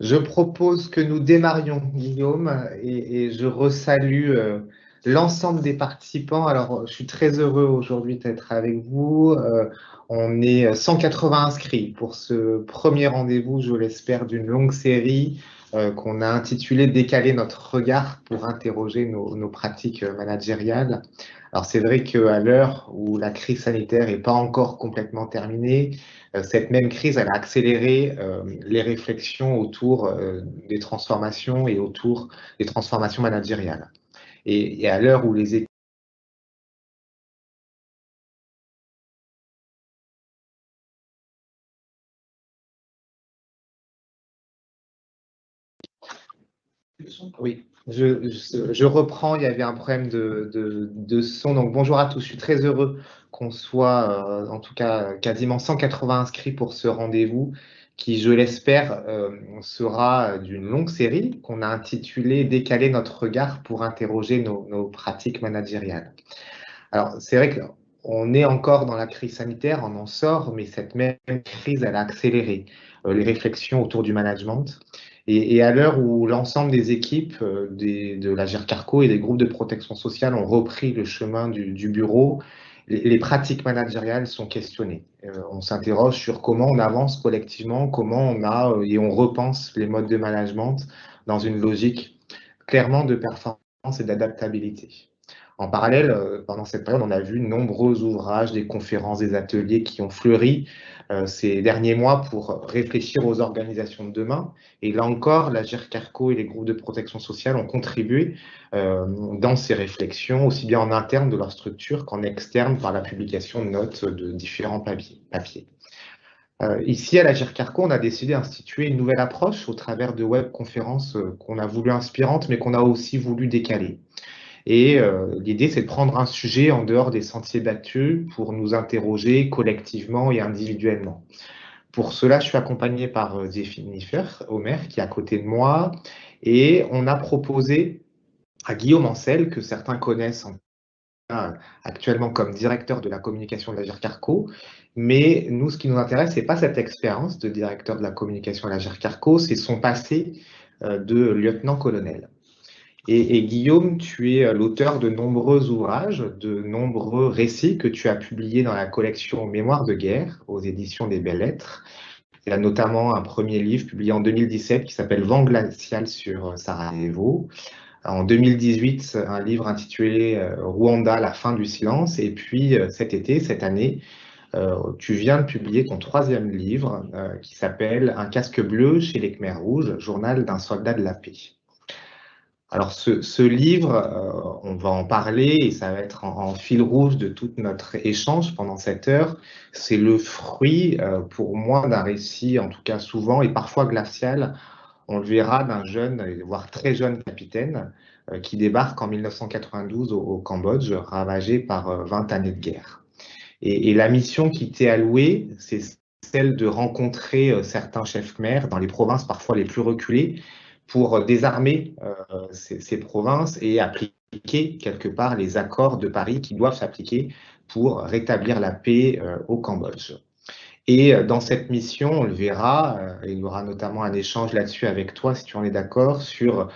Je propose que nous démarrions, Guillaume, et je resalue l'ensemble des participants. Alors, je suis très heureux aujourd'hui d'être avec vous. On est 180 inscrits pour ce premier rendez-vous, je l'espère, d'une longue série qu'on a intitulée Décaler notre regard pour interroger nos pratiques managériales. Alors, c'est vrai qu'à l'heure où la crise sanitaire n'est pas encore complètement terminée, cette même crise, elle a accéléré les réflexions autour des transformations et autour des transformations managériales. Et à l'heure où les équipes... Oui, je reprends, il y avait un problème de son. Donc bonjour à tous, je suis très heureux qu'on soit, en tout cas, quasiment 180 inscrits pour ce rendez-vous qui, je l'espère, sera d'une longue série qu'on a intitulée Décaler notre regard pour interroger nos pratiques managériales. Alors, c'est vrai qu'on est encore dans la crise sanitaire, on en sort, mais cette même crise, elle a accéléré les réflexions autour du management. Et à l'heure où l'ensemble des équipes de la GERCARCO et des groupes de protection sociale ont repris le chemin du bureau, les pratiques managériales sont questionnées. On s'interroge sur comment on avance collectivement, comment on a et on repense les modes de management dans une logique clairement de performance et d'adaptabilité. En parallèle, pendant cette période, on a vu de nombreux ouvrages, des conférences, des ateliers qui ont fleuri ces derniers mois pour réfléchir aux organisations de demain. Et là encore, la GERCARCO et les groupes de protection sociale ont contribué dans ces réflexions, aussi bien en interne de leur structure qu'en externe par la publication de notes de différents papiers. Ici, à la GERCARCO, on a décidé d'instituer une nouvelle approche au travers de webconférences qu'on a voulu inspirantes, mais qu'on a aussi voulu décaler. Et l'idée, c'est de prendre un sujet en dehors des sentiers battus pour nous interroger collectivement et individuellement. Pour cela, je suis accompagné par Jennifer Omer, qui est à côté de moi, et on a proposé à Guillaume Ancel, que certains connaissent actuellement comme directeur de la communication de la GERCARCO, mais nous, ce qui nous intéresse, c'est pas cette expérience de directeur de la communication de la GERCARCO, c'est son passé de lieutenant-colonel. Et Guillaume, tu es l'auteur de nombreux ouvrages, de nombreux récits que tu as publiés dans la collection Mémoires de guerre aux éditions des Belles Lettres. Il y a notamment un premier livre publié en 2017 qui s'appelle Vent glacial sur Sarajevo. En 2018, un livre intitulé Rwanda, la fin du silence. Et puis cet été, cette année, tu viens de publier ton troisième livre qui s'appelle Un casque bleu chez les Khmers rouges, journal d'un soldat de la paix. Alors, ce livre, on va en parler et ça va être en fil rouge de tout notre échange pendant cette heure. C'est le fruit, pour moi, d'un récit, en tout cas souvent et parfois glacial. On le verra d'un jeune, voire très jeune capitaine qui débarque en 1992 au Cambodge, ravagé par 20 années de guerre. Et la mission qui t'est allouée, c'est celle de rencontrer certains chefs khmers dans les provinces parfois les plus reculées pour désarmer ces provinces et appliquer quelque part les accords de Paris qui doivent s'appliquer pour rétablir la paix au Cambodge. Et dans cette mission, on le verra, il y aura notamment un échange là-dessus avec toi, si tu en es d'accord, sur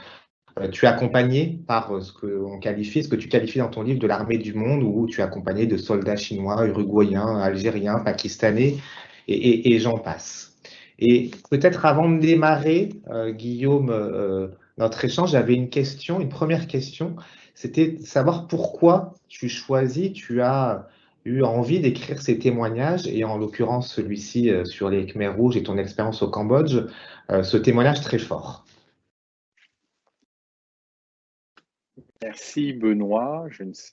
tu es accompagné par ce que tu qualifies dans ton livre de l'armée du monde, où tu es accompagné de soldats chinois, uruguayens, algériens, pakistanais, et j'en passe. Et peut-être avant de démarrer, Guillaume, notre échange, j'avais une question, une première question, c'était de savoir pourquoi tu as eu envie d'écrire ces témoignages, et en l'occurrence celui-ci sur les Khmers rouges et ton expérience au Cambodge, ce témoignage très fort. Merci Benoît.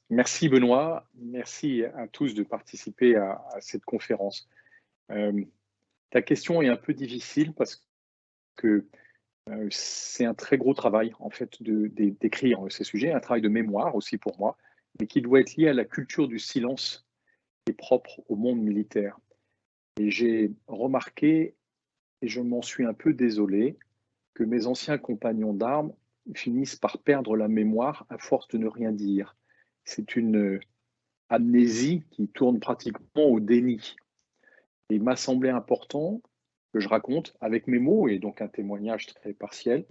Merci Benoît. Merci à tous de participer à cette conférence. Ta question est un peu difficile parce que c'est un très gros travail en fait d'écrire ces sujets, un travail de mémoire aussi pour moi, mais qui doit être lié à la culture du silence qui est propre au monde militaire. Et j'ai remarqué, et je m'en suis un peu désolé, que mes anciens compagnons d'armes finissent par perdre la mémoire à force de ne rien dire. C'est une amnésie qui tourne pratiquement au déni. Et il m'a semblé important que je raconte avec mes mots et donc un témoignage très partiel,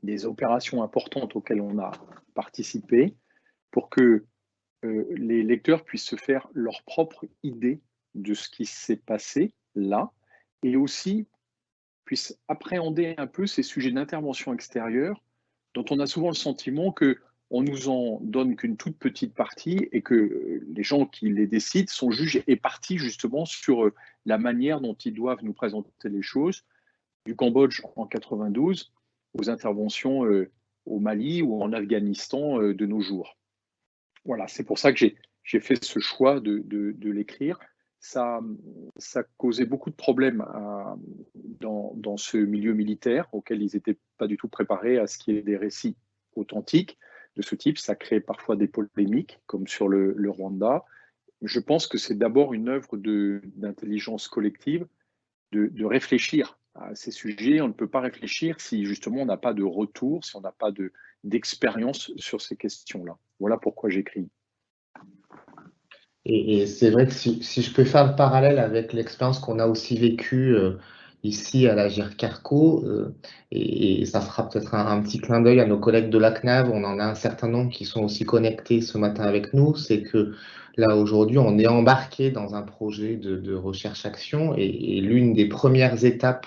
des opérations importantes auxquelles on a participé pour que les lecteurs puissent se faire leur propre idée de ce qui s'est passé là et aussi puissent appréhender un peu ces sujets d'intervention extérieure dont on a souvent le sentiment qu'on nous en donne qu'une toute petite partie et que les gens qui les décident sont juges et partis justement sur la manière dont ils doivent nous présenter les choses, du Cambodge en 92 aux interventions au Mali ou en Afghanistan de nos jours. Voilà, c'est pour ça que j'ai fait ce choix de l'écrire. Ça causait beaucoup de problèmes dans ce milieu militaire auquel ils n'étaient pas du tout préparés à ce qu'il y ait des récits authentiques de ce type. Ça crée parfois des polémiques, comme sur le Rwanda. Je pense que c'est d'abord une œuvre d'intelligence collective de réfléchir à ces sujets. On ne peut pas réfléchir si justement on n'a pas de retour, si on n'a pas d'expérience sur ces questions-là. Voilà pourquoi j'écris. Et c'est vrai que si je peux faire le parallèle avec l'expérience qu'on a aussi vécue ici à la GIRCARCO, et ça fera peut-être un petit clin d'œil à nos collègues de la CNAV, on en a un certain nombre qui sont aussi connectés ce matin avec nous, c'est que là aujourd'hui on est embarqué dans un projet de recherche-action et l'une des premières étapes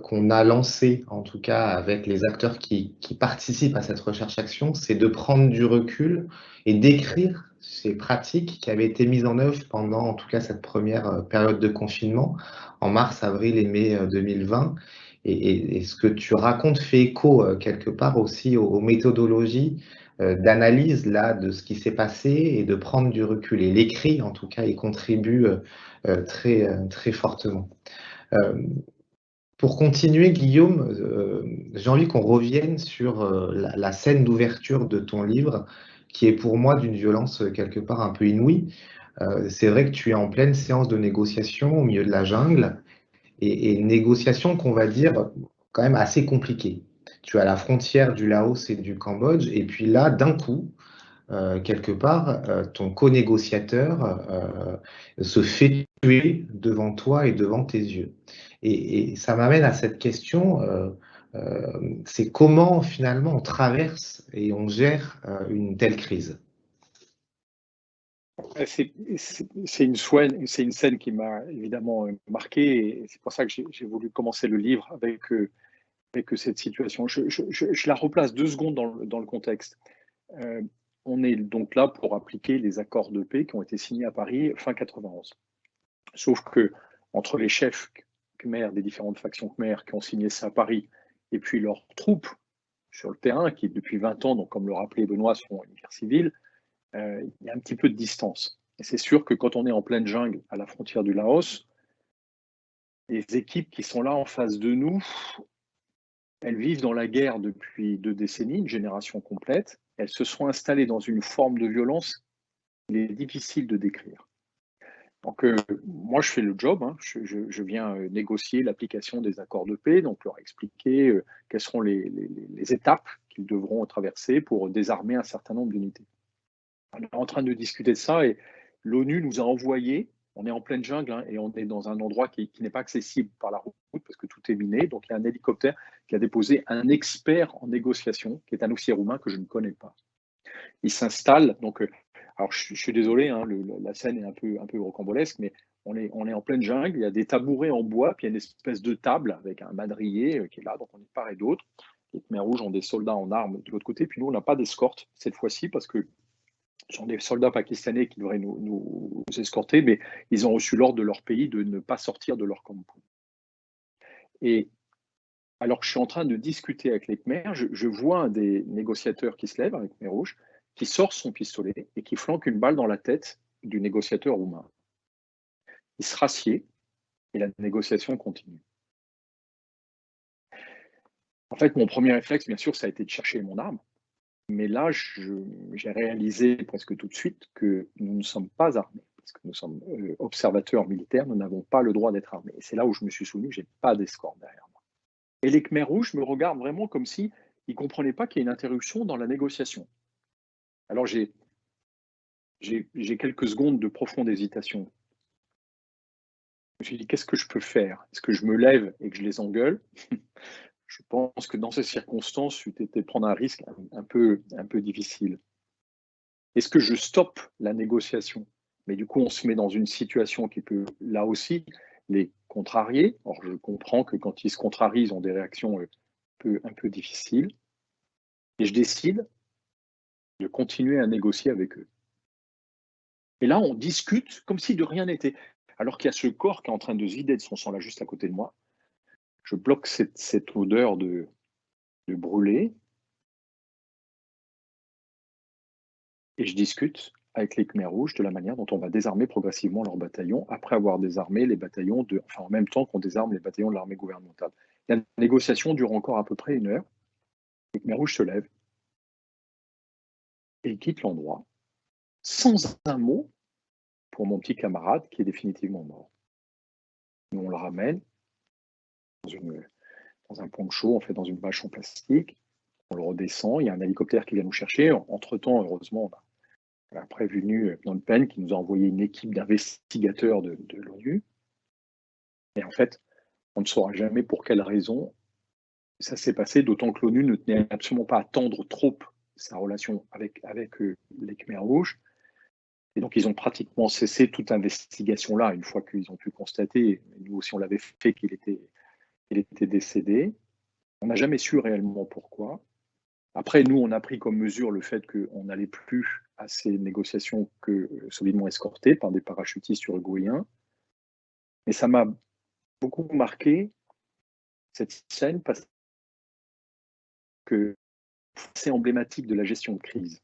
qu'on a lancé, en tout cas avec les acteurs qui participent à cette recherche-action, c'est de prendre du recul et d'écrire ces pratiques qui avaient été mises en œuvre pendant, en tout cas, cette première période de confinement, en mars, avril et mai 2020. Et ce que tu racontes fait écho quelque part aussi aux méthodologies d'analyse là de ce qui s'est passé et de prendre du recul. Et l'écrit, en tout cas, y contribue très fortement. Pour continuer, Guillaume, j'ai envie qu'on revienne sur la scène d'ouverture de ton livre, qui est pour moi d'une violence quelque part un peu inouïe. C'est vrai que tu es en pleine séance de négociation au milieu de la jungle, et une négociation qu'on va dire quand même assez compliquée. Tu as la frontière du Laos et du Cambodge, et puis là, d'un coup, quelque part, ton co-négociateur se fait tuer devant toi et devant tes yeux. Et ça m'amène à cette question, c'est comment finalement on traverse et on gère une telle crise? C'est une scène qui m'a évidemment marqué et c'est pour ça que j'ai voulu commencer le livre avec cette situation. Je la replace 2 secondes dans le contexte. On est donc là pour appliquer les accords de paix qui ont été signés à Paris fin 91. Sauf que entre les chefs khmers des différentes factions khmers qui ont signé ça à Paris et puis leurs troupes sur le terrain qui depuis 20 ans, donc comme le rappelait Benoît, sont une guerre civile, il y a un petit peu de distance. Et c'est sûr que quand on est en pleine jungle à la frontière du Laos, les équipes qui sont là en face de nous, elles vivent dans la guerre depuis 2 décennies, une génération complète. Elles se sont installées dans une forme de violence qu'il est difficile de décrire. Donc, moi, je fais le job. Hein. Je viens négocier l'application des accords de paix, donc leur expliquer quelles seront les étapes qu'ils devront traverser pour désarmer un certain nombre d'unités. On est en train de discuter de ça et l'ONU nous a envoyé, on est en pleine jungle hein, et on est dans un endroit qui n'est pas accessible par la route parce que tout est miné. Donc, il y a un hélicoptère qui a déposé un expert en négociation, qui est un officier roumain que je ne connais pas. Il s'installe, donc alors je suis désolé, hein, la scène est un peu rocambolesque, mais on est en pleine jungle, il y a des tabourets en bois, puis il y a une espèce de table avec un madrier qui est là, donc on est de part et d'autre. Les Khmers rouges ont des soldats en armes de l'autre côté, puis nous on n'a pas d'escorte cette fois-ci parce que ce sont des soldats pakistanais qui devraient nous escorter, mais ils ont reçu l'ordre de leur pays de ne pas sortir de leur campement. Et alors que je suis en train de discuter avec les Khmers, je vois un des négociateurs qui se lève avec Khmer rouge, qui sort son pistolet et qui flanque une balle dans la tête du négociateur roumain. Il se rassied et la négociation continue. En fait, mon premier réflexe, bien sûr, ça a été de chercher mon arme. Mais là, j'ai réalisé presque tout de suite que nous ne sommes pas armés, parce que nous sommes observateurs militaires, nous n'avons pas le droit d'être armés. Et c'est là où je me suis souvenu que je n'ai pas d'escorte derrière moi. Et les Khmers rouges me regardent vraiment comme s'ils ne comprenaient pas qu'il y a une interruption dans la négociation. Alors j'ai quelques secondes de profonde hésitation. me suis dit, qu'est-ce que je peux faire? Est-ce que je me lève et que je les engueule? Je pense que dans ces circonstances, c'eût été prendre un risque un peu difficile. Est-ce que je stoppe la négociation? Mais du coup, on se met dans une situation qui peut, là aussi, les contrarier. Or, je comprends que quand ils se contrarient, ils ont des réactions un peu difficiles. Et je décide de continuer à négocier avec eux. Et là, on discute comme si de rien n'était. Alors qu'il y a ce corps qui est en train de se vider de son sang là juste à côté de moi. Je bloque cette odeur de brûlé et je discute avec les Khmers rouges de la manière dont on va désarmer progressivement leurs bataillons après avoir désarmé les bataillons en même temps qu'on désarme les bataillons de l'armée gouvernementale. La négociation dure encore à peu près 1 heure. Les Khmers rouges se lèvent et ils quittent l'endroit sans un mot pour mon petit camarade qui est définitivement mort. Nous, on le ramène dans un poncho, en fait, dans une bâche en plastique. On le redescend, il y a un hélicoptère qui vient nous chercher. Entre-temps, heureusement, on a prévenu Phnom Penh qui nous a envoyé une équipe d'investigateurs de l'ONU. Et en fait, on ne saura jamais pour quelle raison ça s'est passé, d'autant que l'ONU ne tenait absolument pas à tendre trop sa relation avec les Khmers rouges. Et donc, ils ont pratiquement cessé toute investigation là, une fois qu'ils ont pu constater, nous aussi on l'avait fait, qu'il était décédé. On n'a jamais su réellement pourquoi. Après, nous, on a pris comme mesure le fait qu'on n'allait plus à ces négociations que solidement escortées par des parachutistes uruguayens. Mais ça m'a beaucoup marqué, cette scène, parce que c'est emblématique de la gestion de crise.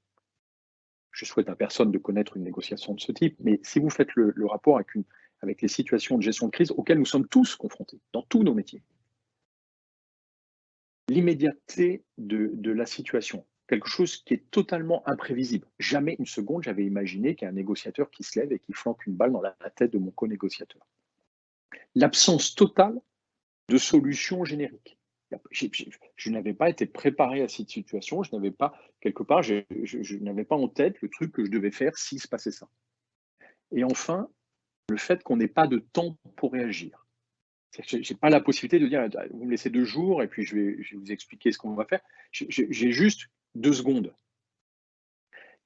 Je souhaite à personne de connaître une négociation de ce type, mais si vous faites le rapport avec les situations de gestion de crise auxquelles nous sommes tous confrontés, dans tous nos métiers, l'immédiateté de la situation, quelque chose qui est totalement imprévisible. Jamais une seconde, j'avais imaginé qu'il y a un négociateur qui se lève et qui flanque une balle dans la tête de mon co-négociateur. L'absence totale de solution générique. Je n'avais pas été préparé à cette situation, je n'avais pas, quelque part, je n'avais pas en tête le truc que je devais faire s'il se passait ça. Et enfin, le fait qu'on n'ait pas de temps pour réagir. Je n'ai pas la possibilité de dire, vous me laissez 2 jours et puis je vais vous expliquer ce qu'on va faire. J'ai juste 2 secondes.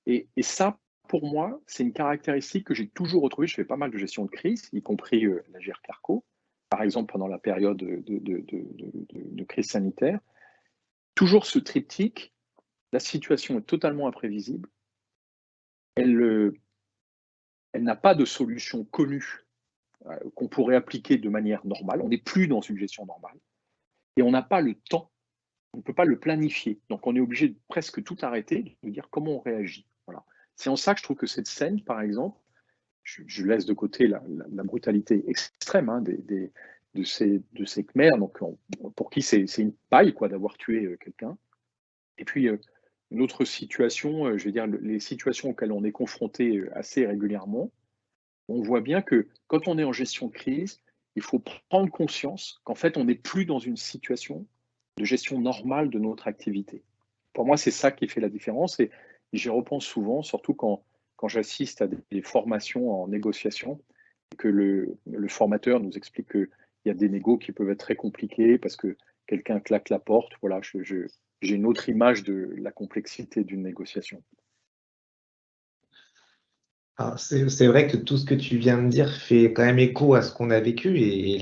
Et ça, pour moi, c'est une caractéristique que j'ai toujours retrouvée. Je fais pas mal de gestion de crise, y compris la GERCARCO, par exemple pendant la période de crise sanitaire. Toujours ce triptyque, la situation est totalement imprévisible. Elle n'a pas de solution connue qu'on pourrait appliquer de manière normale. On n'est plus dans une gestion normale. Et on n'a pas le temps, on ne peut pas le planifier. Donc on est obligé de presque tout arrêter, de dire comment on réagit. Voilà. C'est en ça que je trouve que cette scène, par exemple, je laisse de côté la brutalité extrême de ces Khmers, donc pour qui c'est une paille d'avoir tué quelqu'un. Et puis une autre situation, je veux dire, les situations auxquelles on est confronté assez régulièrement, on voit bien que quand on est en gestion de crise, il faut prendre conscience qu'en fait, on n'est plus dans une situation de gestion normale de notre activité. Pour moi, c'est ça qui fait la différence et j'y repense souvent, surtout quand j'assiste à des formations en négociation, et que le formateur nous explique qu'il y a des négos qui peuvent être très compliqués parce que quelqu'un claque la porte. Voilà, j'ai une autre image de la complexité d'une négociation. C'est vrai que tout ce que tu viens de dire fait quand même écho à ce qu'on a vécu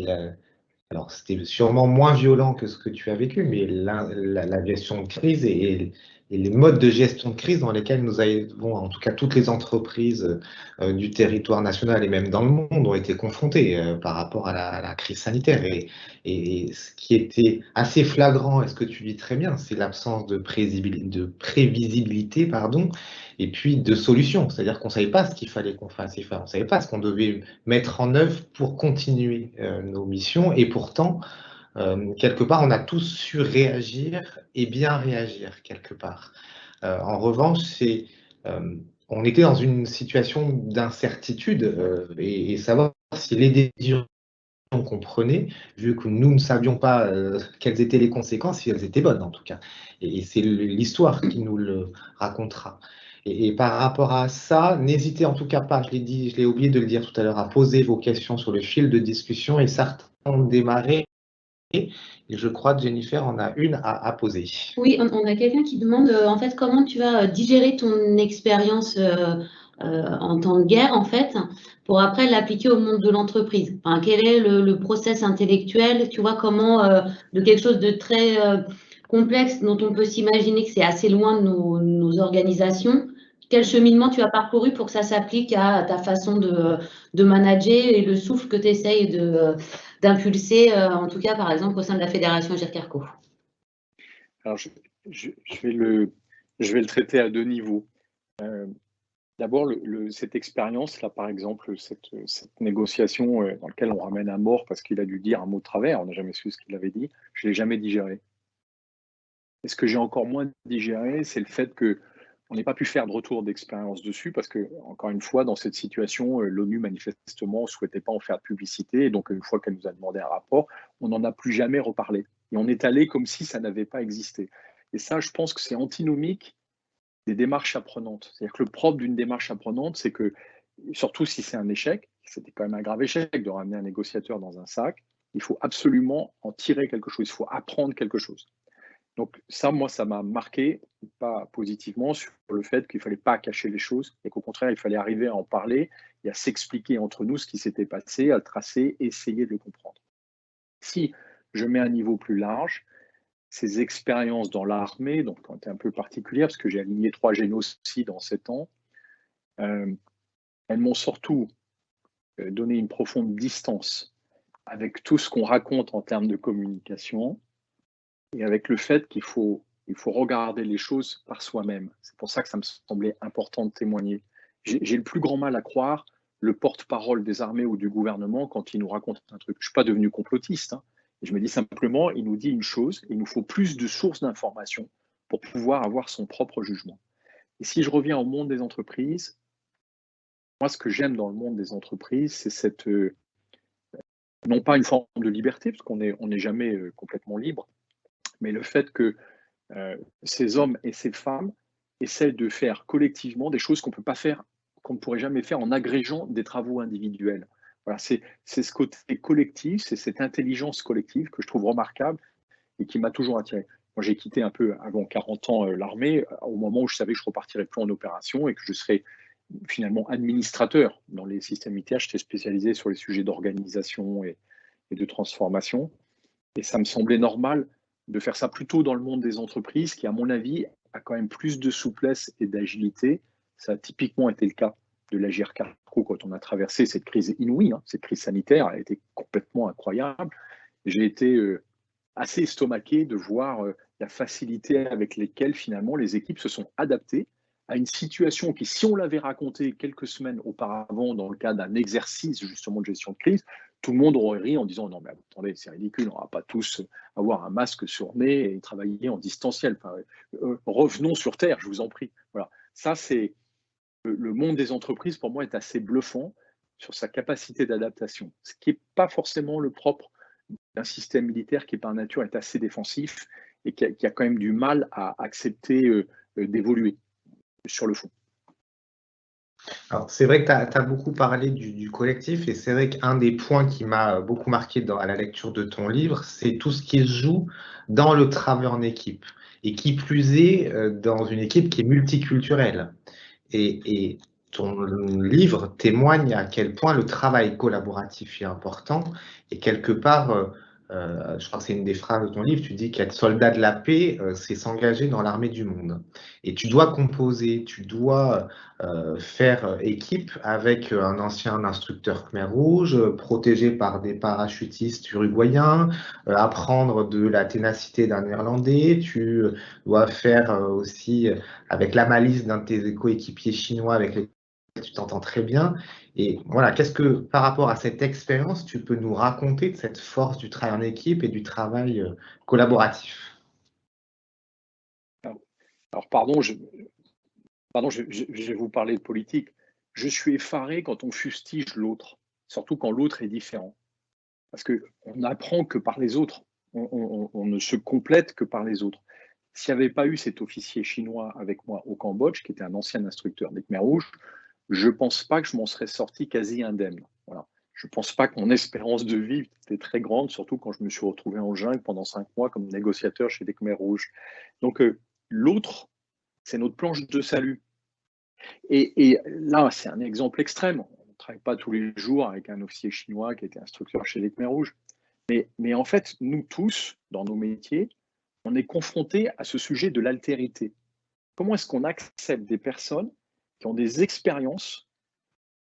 alors c'était sûrement moins violent que ce que tu as vécu, mais la gestion de crise et les modes de gestion de crise dans lesquels nous avons, en tout cas toutes les entreprises du territoire national et même dans le monde ont été confrontées par rapport à la crise sanitaire. Et ce qui était assez flagrant, et ce que tu dis très bien, c'est l'absence de prévisibilité, pardon, et puis de solution. C'est-à-dire qu'on ne savait pas ce qu'il fallait qu'on fasse, on ne savait pas ce qu'on devait mettre en œuvre pour continuer nos missions. Et pourtant, quelque part, on a tous su réagir et bien réagir, quelque part. En revanche, on était dans une situation d'incertitude et savoir si les décisions qu'on prenait, vu que nous ne savions pas quelles étaient les conséquences, si elles étaient bonnes en tout cas. Et c'est l'histoire qui nous le racontera. Et par rapport à ça, n'hésitez en tout cas pas, je l'ai dit, je l'ai oublié de le dire tout à l'heure, à poser vos questions sur le fil de discussion et certains ont démarré. Et je crois que Jennifer en a une à poser. Oui, on a quelqu'un qui demande en fait comment tu as digéré ton expérience en temps de guerre en fait pour après l'appliquer au monde de l'entreprise. Enfin, quel est le process intellectuel, tu vois, comment de quelque chose de très complexe dont on peut s'imaginer que c'est assez loin de nos organisations, quel cheminement tu as parcouru pour que ça s'applique à ta façon de manager et le souffle que tu essayes d'impulser, en tout cas par exemple au sein de la Fédération Agir Carco. Alors, je vais le traiter à deux niveaux. D'abord, cette expérience-là, par exemple, cette négociation dans laquelle on ramène un mort parce qu'il a dû dire un mot de travers, on n'a jamais su ce qu'il avait dit, je ne l'ai jamais digéré. Et ce que j'ai encore moins digéré, c'est le fait qu'on n'ait pas pu faire de retour d'expérience dessus parce que, encore une fois, dans cette situation, l'ONU manifestement ne souhaitait pas en faire de publicité. Et donc, une fois qu'elle nous a demandé un rapport, on n'en a plus jamais reparlé. Et on est allé comme si ça n'avait pas existé. Et ça, je pense que c'est antinomique des démarches apprenantes. C'est-à-dire que le propre d'une démarche apprenante, c'est que, surtout si c'est un échec, c'était quand même un grave échec de ramener un négociateur dans un sac, il faut absolument en tirer quelque chose, il faut apprendre quelque chose. Donc ça, moi, ça m'a marqué, pas positivement, sur le fait qu'il ne fallait pas cacher les choses et qu'au contraire, il fallait arriver à en parler et à s'expliquer entre nous ce qui s'était passé, à le tracer, essayer de le comprendre. Si je mets un niveau plus large, ces expériences dans l'armée, donc ont été un peu particulières, parce que j'ai aligné 3 génocides en 7 ans, elles m'ont surtout donné une profonde distance avec tout ce qu'on raconte en termes de communication, et avec le fait qu'il faut regarder les choses par soi-même. C'est pour ça que ça me semblait important de témoigner. J'ai le plus grand mal à croire le porte-parole des armées ou du gouvernement quand il nous raconte un truc. Je ne suis pas devenu complotiste. Hein. Et je me dis simplement, il nous dit une chose, il nous faut plus de sources d'informations pour pouvoir avoir son propre jugement. Et si je reviens au monde des entreprises, moi, ce que j'aime dans le monde des entreprises, c'est cette, non pas une forme de liberté, parce qu'on n'est jamais complètement libre, mais le fait que ces hommes et ces femmes essaient de faire collectivement des choses qu'on peut pas faire, qu'on ne pourrait jamais faire en agrégeant des travaux individuels. Voilà, c'est ce côté collectif, c'est cette intelligence collective que je trouve remarquable et qui m'a toujours attiré. Moi, j'ai quitté un peu avant 40 ans l'armée, au moment où je savais que je repartirais plus en opération et que je serais finalement administrateur dans les systèmes militaires. J'étais spécialisé sur les sujets d'organisation et de transformation. Et ça me semblait normal de faire ça plutôt dans le monde des entreprises, qui, à mon avis, a quand même plus de souplesse et d'agilité. Ça a typiquement été le cas de l'Agir Carco quand on a traversé cette crise inouïe. Hein. Cette crise sanitaire a été complètement incroyable. J'ai été assez estomaqué de voir la facilité avec laquelle finalement les équipes se sont adaptées à une situation qui, si on l'avait racontée quelques semaines auparavant dans le cadre d'un exercice justement de gestion de crise, tout le monde aurait ri en disant non mais attendez, c'est ridicule, on ne va pas tous avoir un masque sur nez et travailler en distanciel. Enfin, revenons sur Terre, je vous en prie. Voilà. Ça, c'est le monde des entreprises, pour moi, est assez bluffant sur sa capacité d'adaptation, ce qui n'est pas forcément le propre d'un système militaire qui, par nature, est assez défensif et qui a quand même du mal à accepter d'évoluer sur le fond. Alors, c'est vrai que tu as beaucoup parlé du collectif et c'est vrai qu'un des points qui m'a beaucoup marqué à la lecture de ton livre, c'est tout ce qui se joue dans le travail en équipe et qui plus est dans une équipe qui est multiculturelle. Et ton livre témoigne à quel point le travail collaboratif est important et quelque part, je crois que c'est une des phrases de ton livre, tu dis qu'être soldat de la paix, c'est s'engager dans l'armée du monde. Et tu dois composer, tu dois faire équipe avec un ancien instructeur Khmer Rouge, protégé par des parachutistes uruguayens, apprendre de la ténacité d'un Néerlandais, tu dois faire aussi avec la malice d'un de tes coéquipiers chinois avec lesquels tu t'entends très bien. Et voilà, qu'est-ce que, par rapport à cette expérience, tu peux nous raconter de cette force du travail en équipe et du travail collaboratif? Alors, pardon, je vais vous parler de politique. Je suis effaré quand on fustige l'autre, surtout quand l'autre est différent. Parce qu'on n'apprend que par les autres. On ne se complète que par les autres. s'il n'y avait pas eu cet officier chinois avec moi au Cambodge, qui était un ancien instructeur des Khmers rouges, je ne pense pas que je m'en serais sorti quasi indemne. Voilà. Je ne pense pas que mon espérance de vie était très grande, surtout quand je me suis retrouvé en jungle pendant 5 mois comme négociateur chez les Khmers rouges. Donc l'autre, c'est notre planche de salut. Et là, c'est un exemple extrême. On ne travaille pas tous les jours avec un officier chinois qui était instructeur chez les Khmers rouges. Mais en fait, nous tous, dans nos métiers, on est confrontés à ce sujet de l'altérité. Comment est-ce qu'on accepte des personnes qui ont des expériences,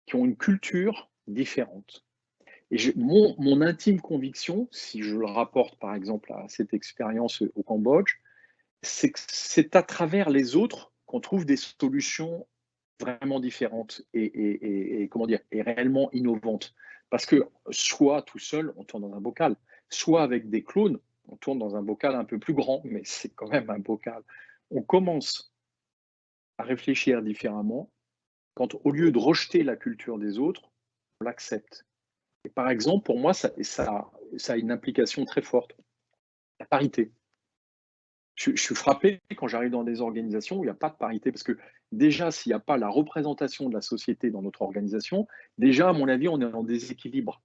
qui ont une culture différente? Et mon intime conviction, si je le rapporte par exemple à cette expérience au Cambodge, c'est que c'est à travers les autres qu'on trouve des solutions vraiment différentes et comment dire, et réellement innovantes. Parce que soit tout seul, on tourne dans un bocal, soit avec des clones, on tourne dans un bocal un peu plus grand, mais c'est quand même un bocal. On commence à réfléchir différemment quand, au lieu de rejeter la culture des autres, on l'accepte. Et par exemple, pour moi, ça a une implication très forte. La parité. Je suis frappé quand j'arrive dans des organisations où il n'y a pas de parité, parce que déjà, s'il n'y a pas la représentation de la société dans notre organisation, déjà, à mon avis, on est en déséquilibre.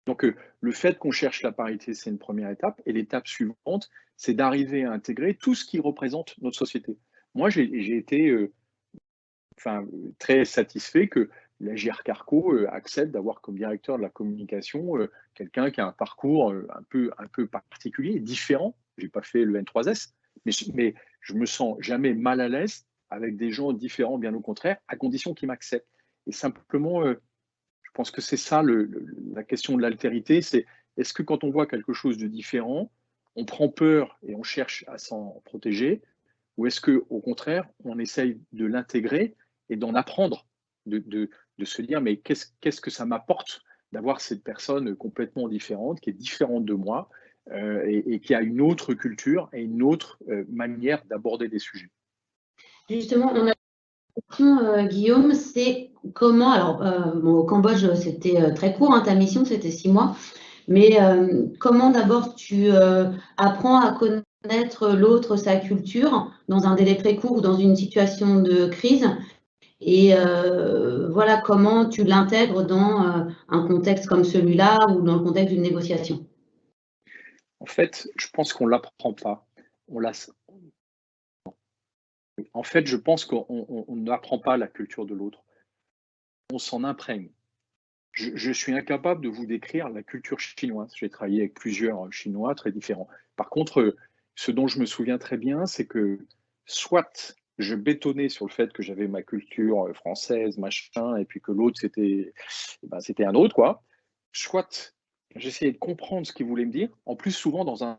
Donc, le fait qu'on cherche la parité, c'est une première étape. Et l'étape suivante, c'est d'arriver à intégrer tout ce qui représente notre société. Moi, j'ai été très satisfait que la GR Carco accepte d'avoir comme directeur de la communication quelqu'un qui a un parcours un peu particulier, différent. Je n'ai pas fait le N3S, mais je me sens jamais mal à l'aise avec des gens différents, bien au contraire, à condition qu'ils m'acceptent. Et simplement, je pense que c'est ça la question de l'altérité, c'est est-ce que quand on voit quelque chose de différent, on prend peur et on cherche à s'en protéger, ou est-ce qu'au contraire, on essaye de l'intégrer et d'en apprendre, de se dire mais qu'est-ce que ça m'apporte d'avoir cette personne complètement différente, qui est différente de moi et qui a une autre culture et une autre manière d'aborder des sujets. Justement, on a une question, Guillaume, c'est comment, alors au Cambodge c'était très court, hein, ta mission c'était 6 mois, mais comment d'abord tu apprends à connaître l'autre, sa culture, dans un délai très court ou dans une situation de crise, et voilà comment tu l'intègres dans un contexte comme celui-là ou dans le contexte d'une négociation? En fait, je pense qu'on ne l'apprend pas. En fait, je pense qu'on n'apprend pas la culture de l'autre. On s'en imprègne. Je suis incapable de vous décrire la culture chinoise. J'ai travaillé avec plusieurs Chinois très différents. Par contre, ce dont je me souviens très bien, c'est que soit je bétonnais sur le fait que j'avais ma culture française, machin, et puis que l'autre, c'était un autre, quoi. Soit j'essayais de comprendre ce qu'il voulait me dire, en plus souvent dans un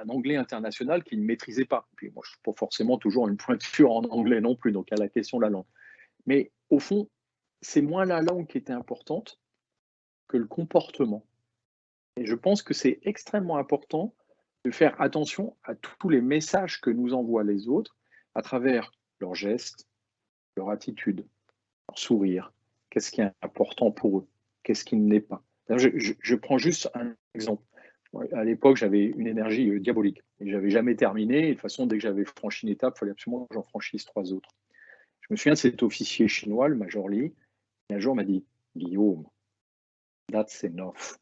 anglais international qu'il ne maîtrisait pas. Puis moi, je ne suis pas forcément toujours une pointure en anglais non plus, donc il y a la question de la langue. Mais au fond, c'est moins la langue qui était importante que le comportement. Et je pense que c'est extrêmement important de faire attention à tous les messages que nous envoient les autres à travers leurs gestes, leur attitude, leur sourire. Qu'est-ce qui est important pour eux? Qu'est-ce qui ne l'est pas? Je prends juste un exemple. À l'époque, j'avais une énergie diabolique et je n'avais jamais terminé. Et de toute façon, dès que j'avais franchi une étape, il fallait absolument que j'en franchisse 3 autres. Je me souviens de cet officier chinois, le Major Lee, qui un jour m'a dit « Guillaume, that's enough.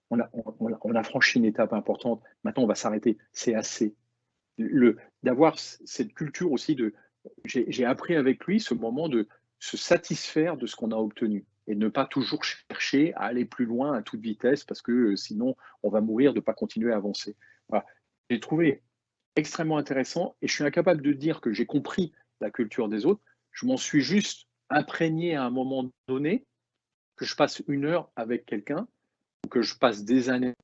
On a franchi une étape importante, maintenant on va s'arrêter, c'est assez. » D'avoir cette culture aussi j'ai appris avec lui ce moment de se satisfaire de ce qu'on a obtenu et de ne pas toujours chercher à aller plus loin à toute vitesse parce que sinon on va mourir de ne pas continuer à avancer. Voilà. J'ai trouvé extrêmement intéressant et je suis incapable de dire que j'ai compris la culture des autres, je m'en suis juste imprégné à un moment donné, que je passe 1 heure avec quelqu'un ou que je passe des années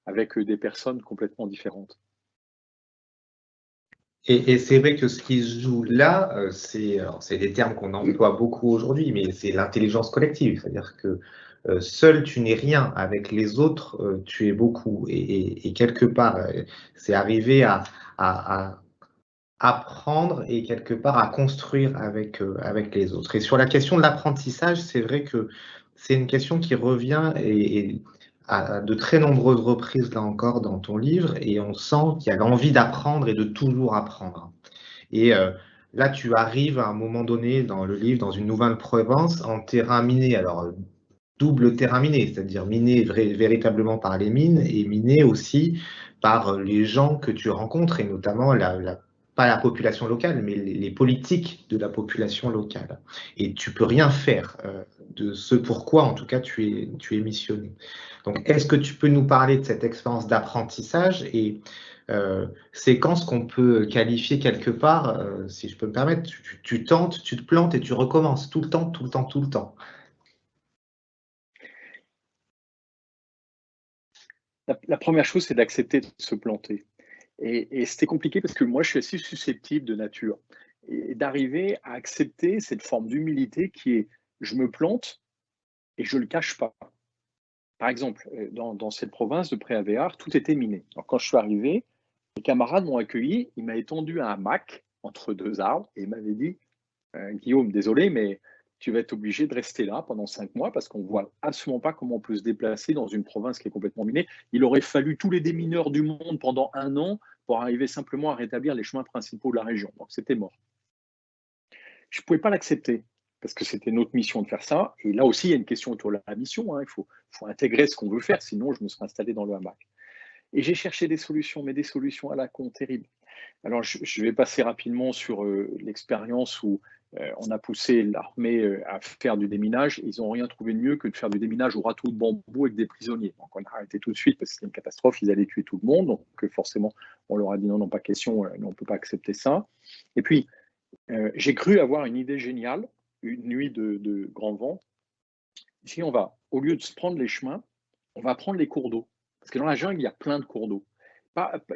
avec des personnes complètement différentes. Et c'est vrai que ce qui se joue là, c'est des termes qu'on emploie beaucoup aujourd'hui, mais c'est l'intelligence collective. C'est-à-dire que seul tu n'es rien, avec les autres tu es beaucoup. Et quelque part, c'est arriver à apprendre et quelque part à construire avec les autres. Et sur la question de l'apprentissage, c'est vrai que c'est une question qui revient et à de très nombreuses reprises, là encore, dans ton livre, et on sent qu'il y a l'envie d'apprendre et de toujours apprendre. Et là, tu arrives à un moment donné dans le livre, dans une Nouvelle-Provence, en terrain miné. Alors, double terrain miné, c'est-à-dire miné véritablement par les mines et miné aussi par les gens que tu rencontres, et notamment pas la population locale, mais les politiques de la population locale. Et tu peux rien faire de ce pourquoi, en tout cas, tu es missionné. Donc, est-ce que tu peux nous parler de cette expérience d'apprentissage et séquence qu'on peut qualifier quelque part, si je peux me permettre, tu tentes, tu te plantes et tu recommences tout le temps, tout le temps, tout le temps. La première chose, c'est d'accepter de se planter. Et c'était compliqué parce que moi, je suis assez susceptible de nature. Et d'arriver à accepter cette forme d'humilité qui est je me plante et je ne le cache pas. Par exemple, dans cette province de Préavéard, tout était miné. Alors, quand je suis arrivé, mes camarades m'ont accueilli, ils m'avaient tendu un hamac entre deux arbres et ils m'avaient dit Guillaume, désolé, mais tu vas être obligé de rester là pendant 5 mois parce qu'on ne voit absolument pas comment on peut se déplacer dans une province qui est complètement minée. Il aurait fallu tous les démineurs du monde pendant 1 an pour arriver simplement à rétablir les chemins principaux de la région. Donc c'était mort. Je ne pouvais pas l'accepter parce que c'était notre mission de faire ça. Et là aussi, il y a une question autour de la mission. Il faut intégrer ce qu'on veut faire, sinon je me serais installé dans le hamac. Et j'ai cherché des solutions, mais des solutions à la con terribles. Alors, je vais passer rapidement sur l'expérience où on a poussé l'armée à faire du déminage. Ils n'ont rien trouvé de mieux que de faire du déminage au râteau de bambou avec des prisonniers. Donc, on a arrêté tout de suite parce que c'était une catastrophe. Ils allaient tuer tout le monde. Donc, forcément, on leur a dit non, non, pas question, on ne peut pas accepter ça. Et puis, j'ai cru avoir une idée géniale, une nuit de grand vent. Si on va, au lieu de se prendre les chemins, on va prendre les cours d'eau. Parce que dans la jungle, il y a plein de cours d'eau.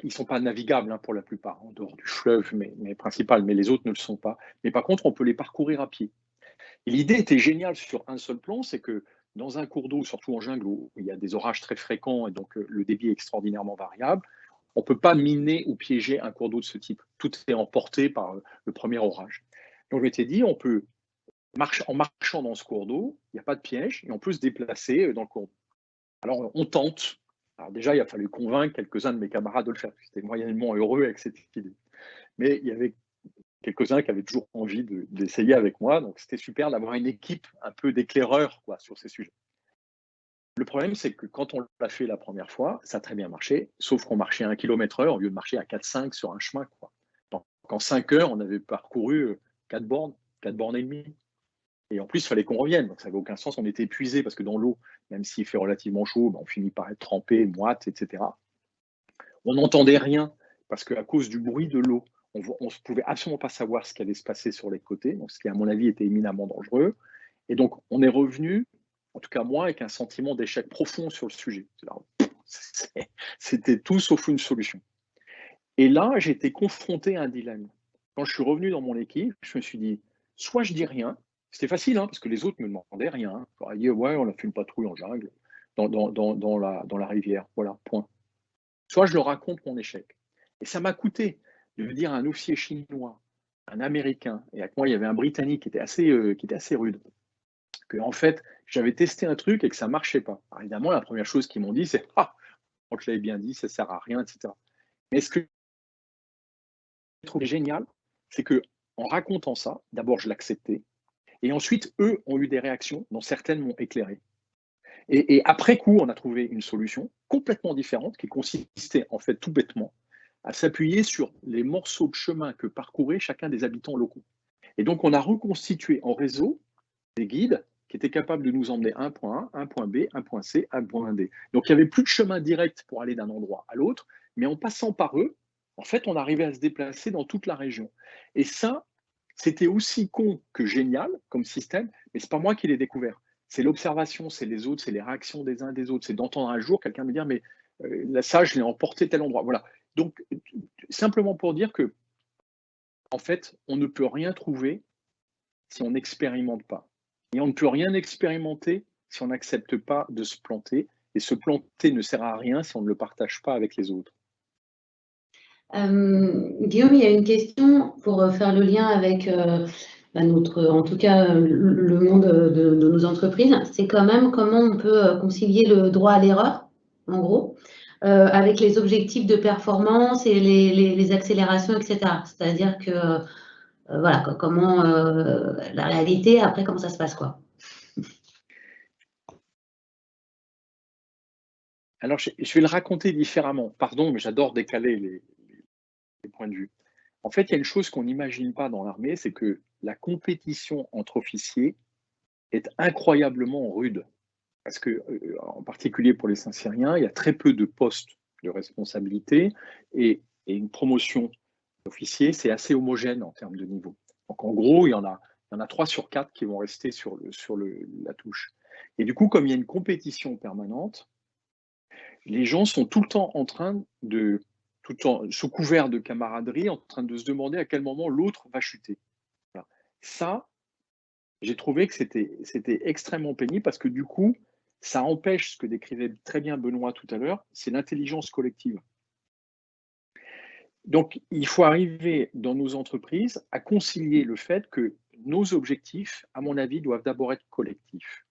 Ils ne sont pas navigables pour la plupart, en dehors du fleuve mais principal, mais les autres ne le sont pas. Mais par contre, on peut les parcourir à pied. Et l'idée était géniale sur un seul plan, c'est que dans un cours d'eau, surtout en jungle où il y a des orages très fréquents et donc le débit est extraordinairement variable, on ne peut pas miner ou piéger un cours d'eau de ce type. Tout est emporté par le premier orage. Donc je m'étais dit, on peut, en marchant dans ce cours d'eau, il n'y a pas de piège et on peut se déplacer dans le cours d'eau. Alors on tente. Alors déjà, il a fallu convaincre quelques-uns de mes camarades de le faire. J'étais moyennement heureux avec cette idée. Mais il y avait quelques-uns qui avaient toujours envie d'essayer avec moi. Donc c'était super d'avoir une équipe un peu d'éclaireurs sur ces sujets. Le problème, c'est que quand on l'a fait la première fois, ça a très bien marché, sauf qu'on marchait à 1 km/h au lieu de marcher à 4-5 sur un chemin. Donc en 5 heures, on avait parcouru 4 bornes et demie. Et en plus, il fallait qu'on revienne. Donc, ça n'avait aucun sens. On était épuisé parce que dans l'eau, même s'il fait relativement chaud, on finit par être trempé, moite, etc. On n'entendait rien parce qu'à cause du bruit de l'eau, on ne pouvait absolument pas savoir ce qui allait se passer sur les côtés. Donc, ce qui, à mon avis, était éminemment dangereux. Et donc, on est revenu, en tout cas moi, avec un sentiment d'échec profond sur le sujet. C'était tout sauf une solution. Et là, j'ai été confronté à un dilemme. Quand je suis revenu dans mon équipe, je me suis dit, soit je dis rien. C'était facile, parce que les autres ne me demandaient rien. Je leur ai dit, ouais, on a fait une patrouille en jungle, dans la rivière. Voilà, point. Soit je leur raconte mon échec. Et ça m'a coûté de dire à un officier chinois, un Américain, et avec moi, il y avait un Britannique qui était assez rude, que en fait, j'avais testé un truc et que ça ne marchait pas. Alors, évidemment, la première chose qu'ils m'ont dit, c'est « Ah, on te l'avait bien dit, ça ne sert à rien, etc. » Mais ce que je trouve génial, c'est qu'en racontant ça, d'abord, je l'acceptais, et ensuite, eux ont eu des réactions dont certaines m'ont éclairé. Et après coup, on a trouvé une solution complètement différente qui consistait en fait tout bêtement à s'appuyer sur les morceaux de chemin que parcouraient chacun des habitants locaux. Et donc, on a reconstitué en réseau des guides qui étaient capables de nous emmener à un point A, un point B, un point C, un point D. Donc, il n'y avait plus de chemin direct pour aller d'un endroit à l'autre, mais en passant par eux, en fait, on arrivait à se déplacer dans toute la région. Et ça, c'était aussi con que génial comme système, mais ce n'est pas moi qui l'ai découvert. C'est l'observation, c'est les autres, c'est les réactions des uns des autres. C'est d'entendre un jour quelqu'un me dire, mais ça, je l'ai emporté tel endroit. Voilà. Donc, simplement pour dire que, en fait, on ne peut rien trouver si on n'expérimente pas. Et on ne peut rien expérimenter si on n'accepte pas de se planter. Et se planter ne sert à rien si on ne le partage pas avec les autres. Guillaume, il y a une question pour faire le lien avec en tout cas, le monde de nos entreprises, c'est quand même comment on peut concilier le droit à l'erreur, en gros, avec les objectifs de performance et les accélérations, etc. C'est-à-dire que, voilà, comment la réalité, après, comment ça se passe, quoi. Alors, je vais le raconter différemment. Pardon, mais j'adore décaler les points de vue. En fait, il y a une chose qu'on n'imagine pas dans l'armée, c'est que la compétition entre officiers est incroyablement rude. Parce que, en particulier pour les Saint-Cyriens, il y a très peu de postes de responsabilité et une promotion d'officier, c'est assez homogène en termes de niveau. Donc, en gros, il y en a 3 sur 4 qui vont rester sur la touche. Et du coup, comme il y a une compétition permanente, les gens sont tout le temps en train de, sous couvert de camaraderie, en train de se demander à quel moment l'autre va chuter. Voilà. Ça, j'ai trouvé que c'était extrêmement pénible parce que du coup, ça empêche ce que décrivait très bien Benoît tout à l'heure, c'est l'intelligence collective. Donc, il faut arriver dans nos entreprises à concilier le fait que nos objectifs, à mon avis, doivent d'abord être collectifs.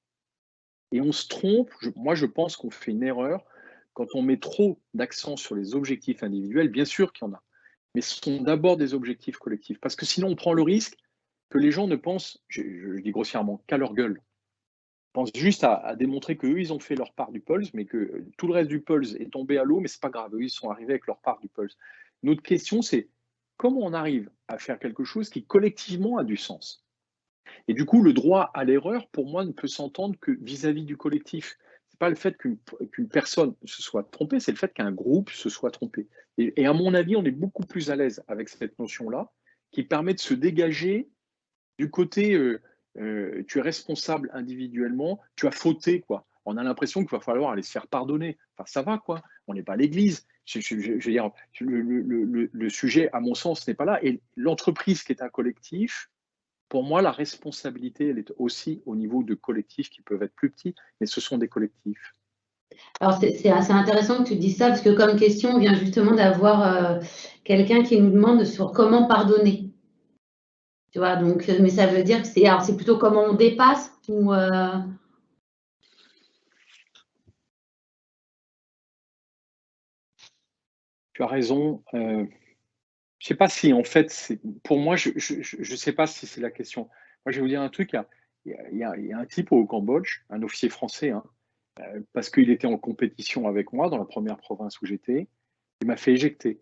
Et on se trompe, moi je pense qu'on fait une erreur quand on met trop d'accent sur les objectifs individuels, bien sûr qu'il y en a, mais ce sont d'abord des objectifs collectifs. Parce que sinon, on prend le risque que les gens ne pensent, je dis grossièrement, qu'à leur gueule. Ils pensent juste à démontrer qu'eux, ils ont fait leur part du pulse, mais que tout le reste du pulse est tombé à l'eau, mais ce n'est pas grave, eux, ils sont arrivés avec leur part du pulse. Notre question, c'est comment on arrive à faire quelque chose qui collectivement a du sens. Et du coup, le droit à l'erreur, pour moi, ne peut s'entendre que vis-à-vis du collectif. Ce n'est pas le fait qu'une personne se soit trompée, c'est le fait qu'un groupe se soit trompé. Et à mon avis, on est beaucoup plus à l'aise avec cette notion-là, qui permet de se dégager du côté tu es responsable individuellement, tu as fauté, quoi. On a l'impression qu'il va falloir aller se faire pardonner. Enfin, ça va, quoi. On n'est pas à l'église. Je veux dire, le sujet, à mon sens, n'est pas là. Et l'entreprise qui est un collectif, pour moi, la responsabilité, elle est aussi au niveau de collectifs qui peuvent être plus petits, mais ce sont des collectifs. Alors, c'est assez intéressant que tu dises ça, parce que comme question, on vient justement d'avoir quelqu'un qui nous demande sur comment pardonner. Tu vois, donc, mais ça veut dire que c'est plutôt comment on dépasse ou Tu as raison. Je ne sais pas si, en fait, pour moi, je ne sais pas si c'est la question. Moi, je vais vous dire un truc. Il y a un type au Cambodge, un officier français, hein, parce qu'il était en compétition avec moi dans la première province où j'étais, il m'a fait éjecter.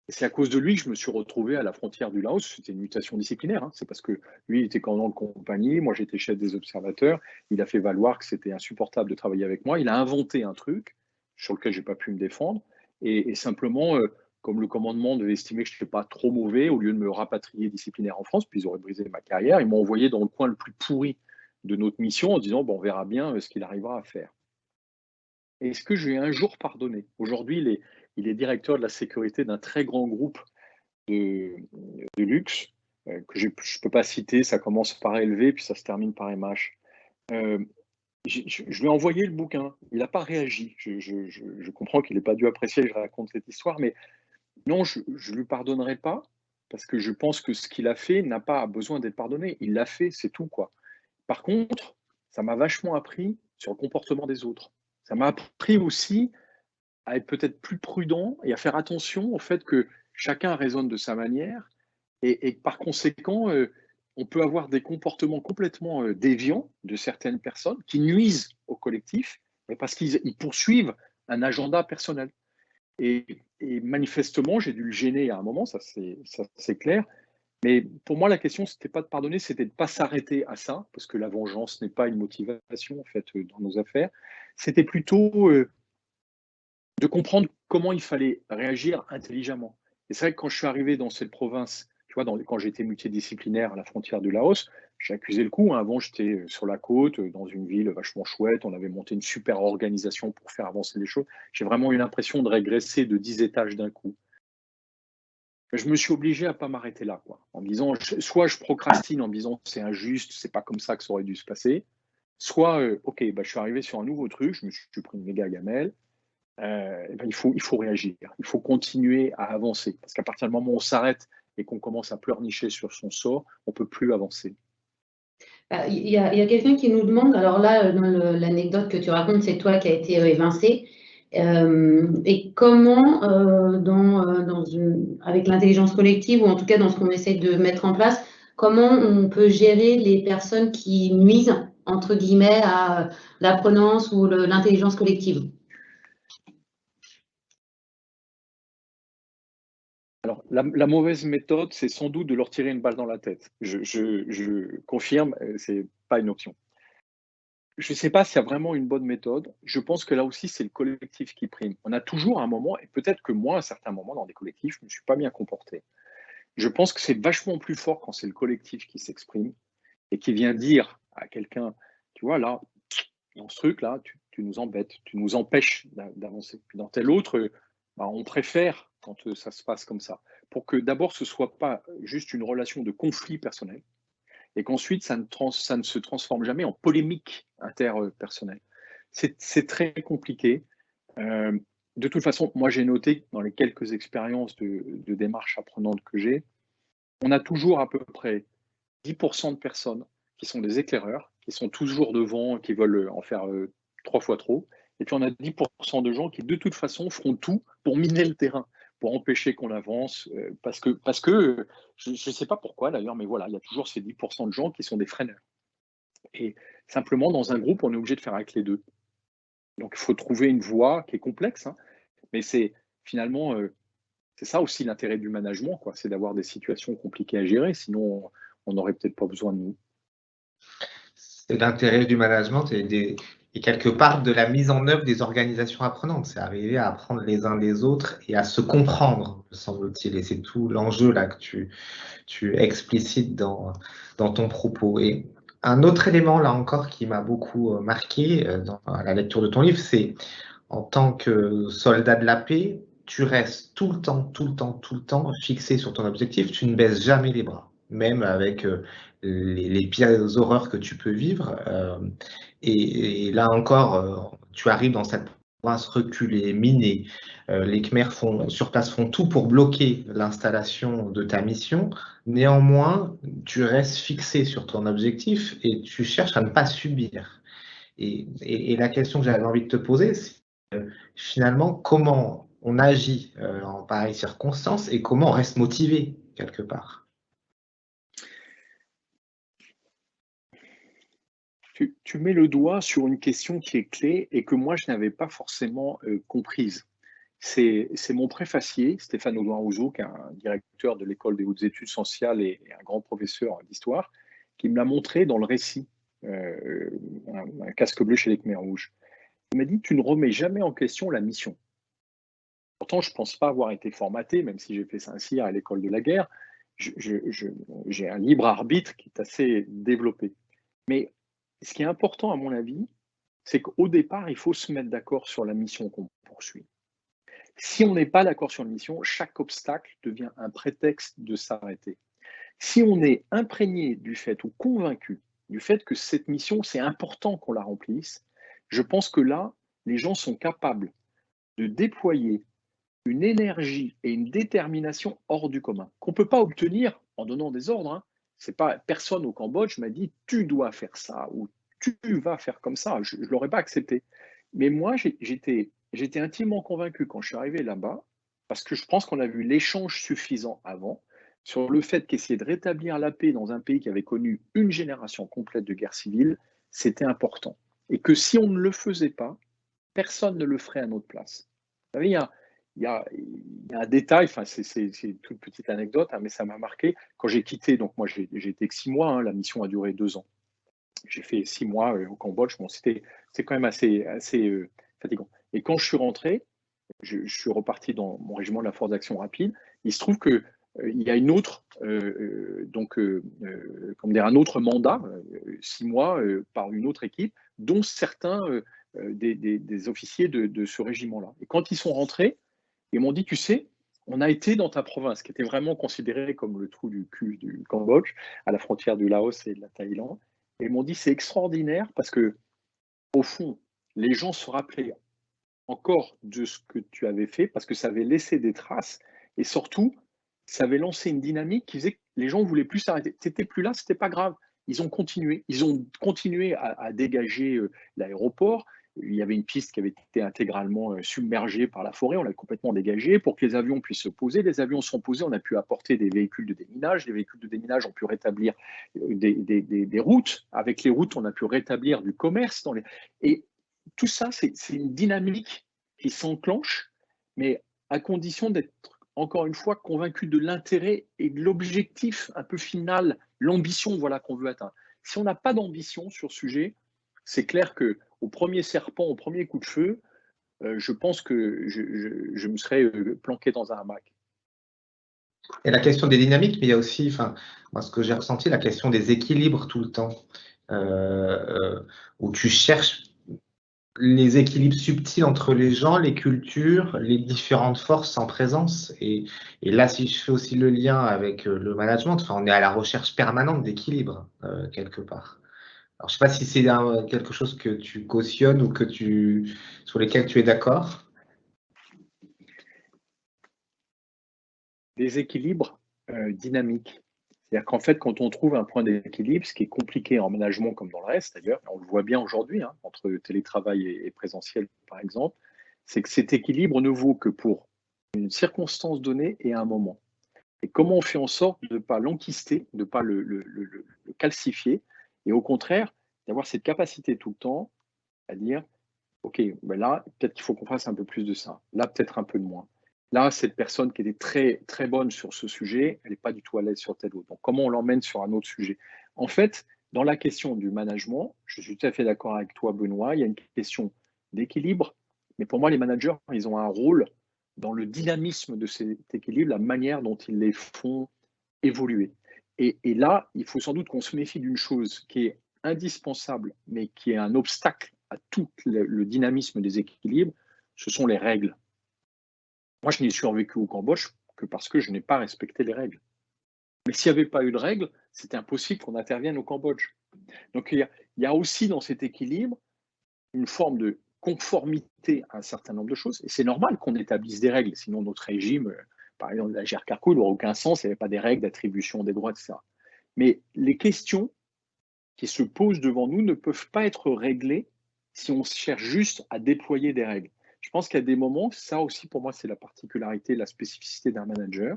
Et c'est à cause de lui que je me suis retrouvé à la frontière du Laos. C'était une mutation disciplinaire. Hein. C'est parce que lui, il était commandant de compagnie, moi j'étais chef des observateurs. Il a fait valoir que c'était insupportable de travailler avec moi. Il a inventé un truc sur lequel je n'ai pas pu me défendre. Et simplement, comme le commandement devait estimer que je n'étais pas trop mauvais, au lieu de me rapatrier disciplinaire en France, puis ils auraient brisé ma carrière, ils m'ont envoyé dans le coin le plus pourri de notre mission en disant bon, on verra bien ce qu'il arrivera à faire. Est-ce que je lui ai un jour pardonné? Aujourd'hui, il est directeur de la sécurité d'un très grand groupe de luxe que je ne peux pas citer. Ça commence par LV, puis ça se termine par MH. Je lui ai envoyé le bouquin. Il n'a pas réagi. Je comprends qu'il n'ait pas dû apprécier que je raconte cette histoire, mais non, je ne lui pardonnerai pas parce que je pense que ce qu'il a fait n'a pas besoin d'être pardonné. Il l'a fait, c'est tout, quoi. Par contre, ça m'a vachement appris sur le comportement des autres. Ça m'a appris aussi à être peut-être plus prudent et à faire attention au fait que chacun raisonne de sa manière et par conséquent, on peut avoir des comportements complètement déviants de certaines personnes qui nuisent au collectif, mais parce qu'ils poursuivent un agenda personnel. Et manifestement, j'ai dû le gêner à un moment, ça c'est clair. Mais pour moi, la question, ce n'était pas de pardonner, c'était de ne pas s'arrêter à ça, parce que la vengeance n'est pas une motivation en fait dans nos affaires. C'était plutôt de comprendre comment il fallait réagir intelligemment. Et c'est vrai que quand je suis arrivé dans cette province, tu vois, quand j'étais multidisciplinaire à la frontière du Laos, j'ai accusé le coup. Hein. Avant, j'étais sur la côte, dans une ville vachement chouette. On avait monté une super organisation pour faire avancer les choses. J'ai vraiment eu l'impression de régresser de 10 étages d'un coup. Je me suis obligé à ne pas m'arrêter là, quoi, en me disant, soit je procrastine en me disant c'est injuste, c'est pas comme ça que ça aurait dû se passer, soit, ok, bah, je suis arrivé sur un nouveau truc, je me suis pris une méga gamelle, ben, il faut réagir, il faut continuer à avancer. Parce qu'à partir du moment où on s'arrête et qu'on commence à pleurnicher sur son sort, on ne peut plus avancer. Il y a quelqu'un qui nous demande, alors là, dans l'anecdote que tu racontes, c'est toi qui as été évincé. Et comment, avec l'intelligence collective, ou en tout cas dans ce qu'on essaie de mettre en place, comment on peut gérer les personnes qui nuisent, entre guillemets, à l'apprenance ou l'intelligence collective? Alors, la mauvaise méthode, c'est sans doute de leur tirer une balle dans la tête. Je confirme, ce n'est pas une option. Je ne sais pas s'il y a vraiment une bonne méthode. Je pense que là aussi, c'est le collectif qui prime. On a toujours un moment, et peut-être que moi, à certains moments, dans des collectifs, je ne me suis pas bien comporté. Je pense que c'est vachement plus fort quand c'est le collectif qui s'exprime et qui vient dire à quelqu'un, tu vois, là, dans ce truc-là, tu nous embêtes, tu nous empêches d'avancer. Puis dans tel autre, on préfère quand ça se passe comme ça, pour que d'abord, ce ne soit pas juste une relation de conflit personnel, et qu'ensuite, ça ne se transforme jamais en polémique interpersonnelle. C'est très compliqué. De toute façon, moi, j'ai noté dans les quelques expériences de démarche apprenante que j'ai, on a toujours à peu près 10% de personnes qui sont des éclaireurs, qui sont toujours devant, qui veulent en faire 3 fois trop. Et puis on a 10% de gens qui, de toute façon, feront tout pour miner le terrain, pour empêcher qu'on avance, parce que je ne sais pas pourquoi d'ailleurs, mais voilà, il y a toujours ces 10% de gens qui sont des freineurs. Et simplement, dans un groupe, on est obligé de faire avec les deux. Donc il faut trouver une voie qui est complexe, hein, mais c'est finalement, c'est ça aussi l'intérêt du management, quoi, c'est d'avoir des situations compliquées à gérer, sinon on n'aurait peut-être pas besoin de nous. C'est l'intérêt du management et quelque part de la mise en œuvre des organisations apprenantes. C'est arriver à apprendre les uns des autres et à se comprendre, me semble-t-il. Et c'est tout l'enjeu là que tu explicites dans ton propos. Et un autre élément là encore qui m'a beaucoup marqué dans la lecture de ton livre, c'est en tant que soldat de la paix, tu restes tout le temps fixé sur ton objectif, tu ne baisses jamais les bras, même avec les pires horreurs que tu peux vivre. Et là encore, tu arrives dans cette province reculée, minée. Les Khmers sur place font tout pour bloquer l'installation de ta mission. Néanmoins, tu restes fixé sur ton objectif et tu cherches à ne pas subir. Et la question que j'avais envie de te poser, c'est finalement comment on agit en pareille circonstance et comment on reste motivé quelque part. Tu mets le doigt sur une question qui est clé et que moi je n'avais pas forcément comprise. C'est mon préfacier, Stéphane Audouin-Rousseau, qui est un directeur de l'école des hautes études sociales et un grand professeur d'histoire, qui me l'a montré dans le récit, un casque bleu chez les Khmers rouges. Il m'a dit, tu ne remets jamais en question la mission. Pourtant, je ne pense pas avoir été formaté, même si j'ai fait Saint-Cyr à l'école de la guerre, j'ai un libre arbitre qui est assez développé. Mais ce qui est important, à mon avis, c'est qu'au départ, il faut se mettre d'accord sur la mission qu'on poursuit. Si on n'est pas d'accord sur une mission, chaque obstacle devient un prétexte de s'arrêter. Si on est imprégné du fait ou convaincu du fait que cette mission, c'est important qu'on la remplisse, je pense que là, les gens sont capables de déployer une énergie et une détermination hors du commun, qu'on ne peut pas obtenir en donnant des ordres. Hein. C'est pas, personne au Cambodge m'a dit « tu dois faire ça » ou « tu vas faire comme ça ». Je ne l'aurais pas accepté. Mais moi, j'étais intimement convaincu quand je suis arrivé là-bas, parce que je pense qu'on a vu l'échange suffisant avant, sur le fait qu'essayer de rétablir la paix dans un pays qui avait connu une génération complète de guerre civile, c'était important. Et que si on ne le faisait pas, personne ne le ferait à notre place. Vous savez, il y a un détail, enfin, c'est une toute petite anecdote, hein, mais ça m'a marqué. Quand j'ai quitté, donc moi j'ai été que 6 mois, hein, la mission a duré 2 ans. J'ai fait 6 mois au Cambodge, bon, c'est quand même assez fatigant. Et quand je suis rentré, je suis reparti dans mon régiment de la force d'action rapide. Il se trouve que il y a une autre, comment dire, un autre mandat, 6 mois par une autre équipe, dont certains des officiers de ce régiment-là. Et quand ils sont rentrés, ils m'ont dit, tu sais, on a été dans ta province, qui était vraiment considérée comme le trou du cul du Cambodge, à la frontière du Laos et de la Thaïlande. Et ils m'ont dit, c'est extraordinaire parce que, au fond, les gens se rappelaient encore de ce que tu avais fait parce que ça avait laissé des traces. Et surtout, ça avait lancé une dynamique qui faisait que les gens ne voulaient plus s'arrêter. Tu n'étais plus là, ce n'était pas grave. Ils ont continué à dégager l'aéroport. Il y avait une piste qui avait été intégralement submergée par la forêt, on l'a complètement dégagée pour que les avions puissent se poser. Les avions sont posés, on a pu apporter des véhicules de déminage. Les véhicules de déminage ont pu rétablir des routes. Avec les routes, on a pu rétablir du commerce. Et tout ça, c'est une dynamique qui s'enclenche, mais à condition d'être, encore une fois, convaincu de l'intérêt et de l'objectif un peu final, l'ambition voilà, qu'on veut atteindre. Si on n'a pas d'ambition sur ce sujet, c'est clair qu'au premier serpent, au premier coup de feu, je pense que je me serais planqué dans un hamac. Et la question des dynamiques, mais il y a aussi, enfin, moi, ce que j'ai ressenti, la question des équilibres tout le temps, où tu cherches les équilibres subtils entre les gens, les cultures, les différentes forces en présence. Et là, si je fais aussi le lien avec le management, enfin, on est à la recherche permanente d'équilibre, quelque part. Alors, je ne sais pas si c'est quelque chose que tu cautionnes ou sur lesquels tu es d'accord. Des équilibres dynamiques. C'est-à-dire qu'en fait, quand on trouve un point d'équilibre, ce qui est compliqué en management comme dans le reste d'ailleurs, on le voit bien aujourd'hui, hein, entre télétravail et présentiel par exemple, c'est que cet équilibre ne vaut que pour une circonstance donnée et un moment. Et comment on fait en sorte de ne pas l'enquister, de ne pas le calcifier, et au contraire, d'avoir cette capacité tout le temps à dire, OK, ben là, peut-être qu'il faut qu'on fasse un peu plus de ça, là, peut-être un peu de moins. Là, cette personne qui était très, très bonne sur ce sujet, elle n'est pas du tout à l'aise sur tel autre. Donc, comment on l'emmène sur un autre sujet? En fait, dans la question du management, je suis tout à fait d'accord avec toi, Benoît, il y a une question d'équilibre, mais pour moi, les managers, ils ont un rôle dans le dynamisme de cet équilibre, la manière dont ils les font évoluer. Et là, il faut sans doute qu'on se méfie d'une chose qui est indispensable, mais qui est un obstacle à tout le dynamisme des équilibres, ce sont les règles. Moi, je n'ai survécu au Cambodge que parce que je n'ai pas respecté les règles. Mais s'il n'y avait pas eu de règles, c'était impossible qu'on intervienne au Cambodge. Donc, il y a aussi dans cet équilibre une forme de conformité à un certain nombre de choses. Et c'est normal qu'on établisse des règles, sinon notre régime, par exemple, la GRCarco, il n'aurait aucun sens, il n'y avait pas des règles d'attribution des droits, etc. Mais les questions qui se posent devant nous ne peuvent pas être réglées si on cherche juste à déployer des règles. Je pense qu'il y a des moments, ça aussi pour moi c'est la particularité, la spécificité d'un manager,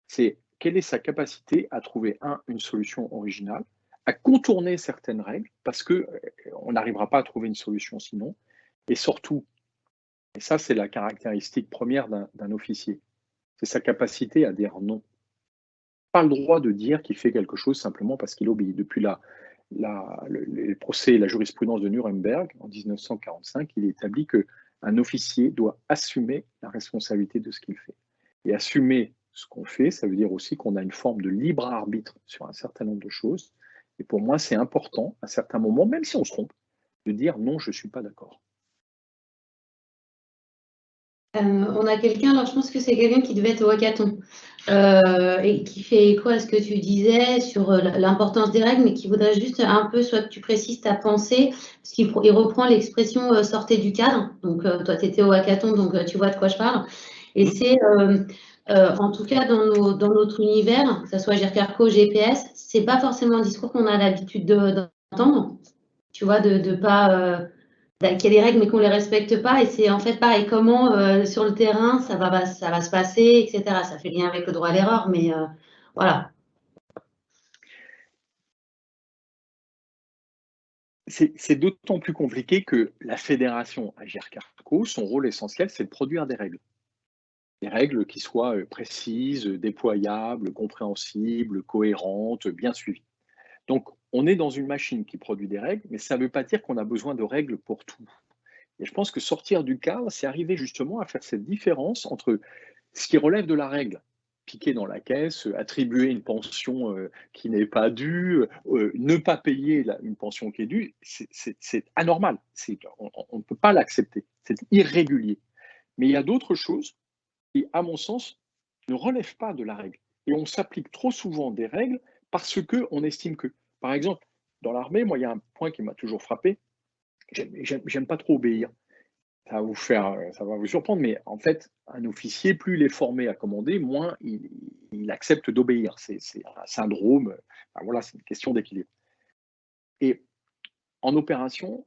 c'est quelle est sa capacité à trouver une solution originale, à contourner certaines règles, parce qu'on n'arrivera pas à trouver une solution sinon, et surtout, et ça c'est la caractéristique première d'un officier, c'est sa capacité à dire non. Pas le droit de dire qu'il fait quelque chose simplement parce qu'il obéit. Depuis les procès et la jurisprudence de Nuremberg, en 1945, il est établi qu'un officier doit assumer la responsabilité de ce qu'il fait. Et assumer ce qu'on fait, ça veut dire aussi qu'on a une forme de libre arbitre sur un certain nombre de choses. Et pour moi, c'est important, à certains moments, même si on se trompe, de dire non, je ne suis pas d'accord. On a quelqu'un, alors je pense que c'est quelqu'un qui devait être au hackathon et qui fait écho à ce que tu disais sur l'importance des règles, mais qui voudrait juste un peu, soit que tu précises ta pensée, parce qu'il reprend l'expression sortez du cadre. Donc, toi, tu étais au hackathon, donc tu vois de quoi je parle. Et c'est, en tout cas, dans notre univers, que ce soit GRCarco, GPS, c'est pas forcément un discours qu'on a l'habitude d'entendre. Tu vois, de pas. Qu'il y a des règles mais qu'on ne les respecte pas, et c'est en fait pareil, comment sur le terrain ça va se passer, etc. Ça fait lien avec le droit à l'erreur, mais voilà. C'est d'autant plus compliqué que la fédération à GRCarco, son rôle essentiel, c'est de produire des règles. Des règles qui soient précises, déployables, compréhensibles, cohérentes, bien suivies. Donc, on est dans une machine qui produit des règles, mais ça ne veut pas dire qu'on a besoin de règles pour tout. Et je pense que sortir du cadre, c'est arriver justement à faire cette différence entre ce qui relève de la règle, piquer dans la caisse, attribuer une pension qui n'est pas due, ne pas payer une pension qui est due, c'est anormal. On ne peut pas l'accepter. C'est irrégulier. Mais il y a d'autres choses qui, à mon sens, ne relèvent pas de la règle. Et on s'applique trop souvent des règles parce qu'on estime que, par exemple, dans l'armée, moi, il y a un point qui m'a toujours frappé. J'aime pas trop obéir. Ça va vous surprendre, mais en fait, un officier, plus il est formé à commander, moins il il accepte d'obéir. C'est un syndrome, voilà, c'est une question d'équilibre. Et en opération,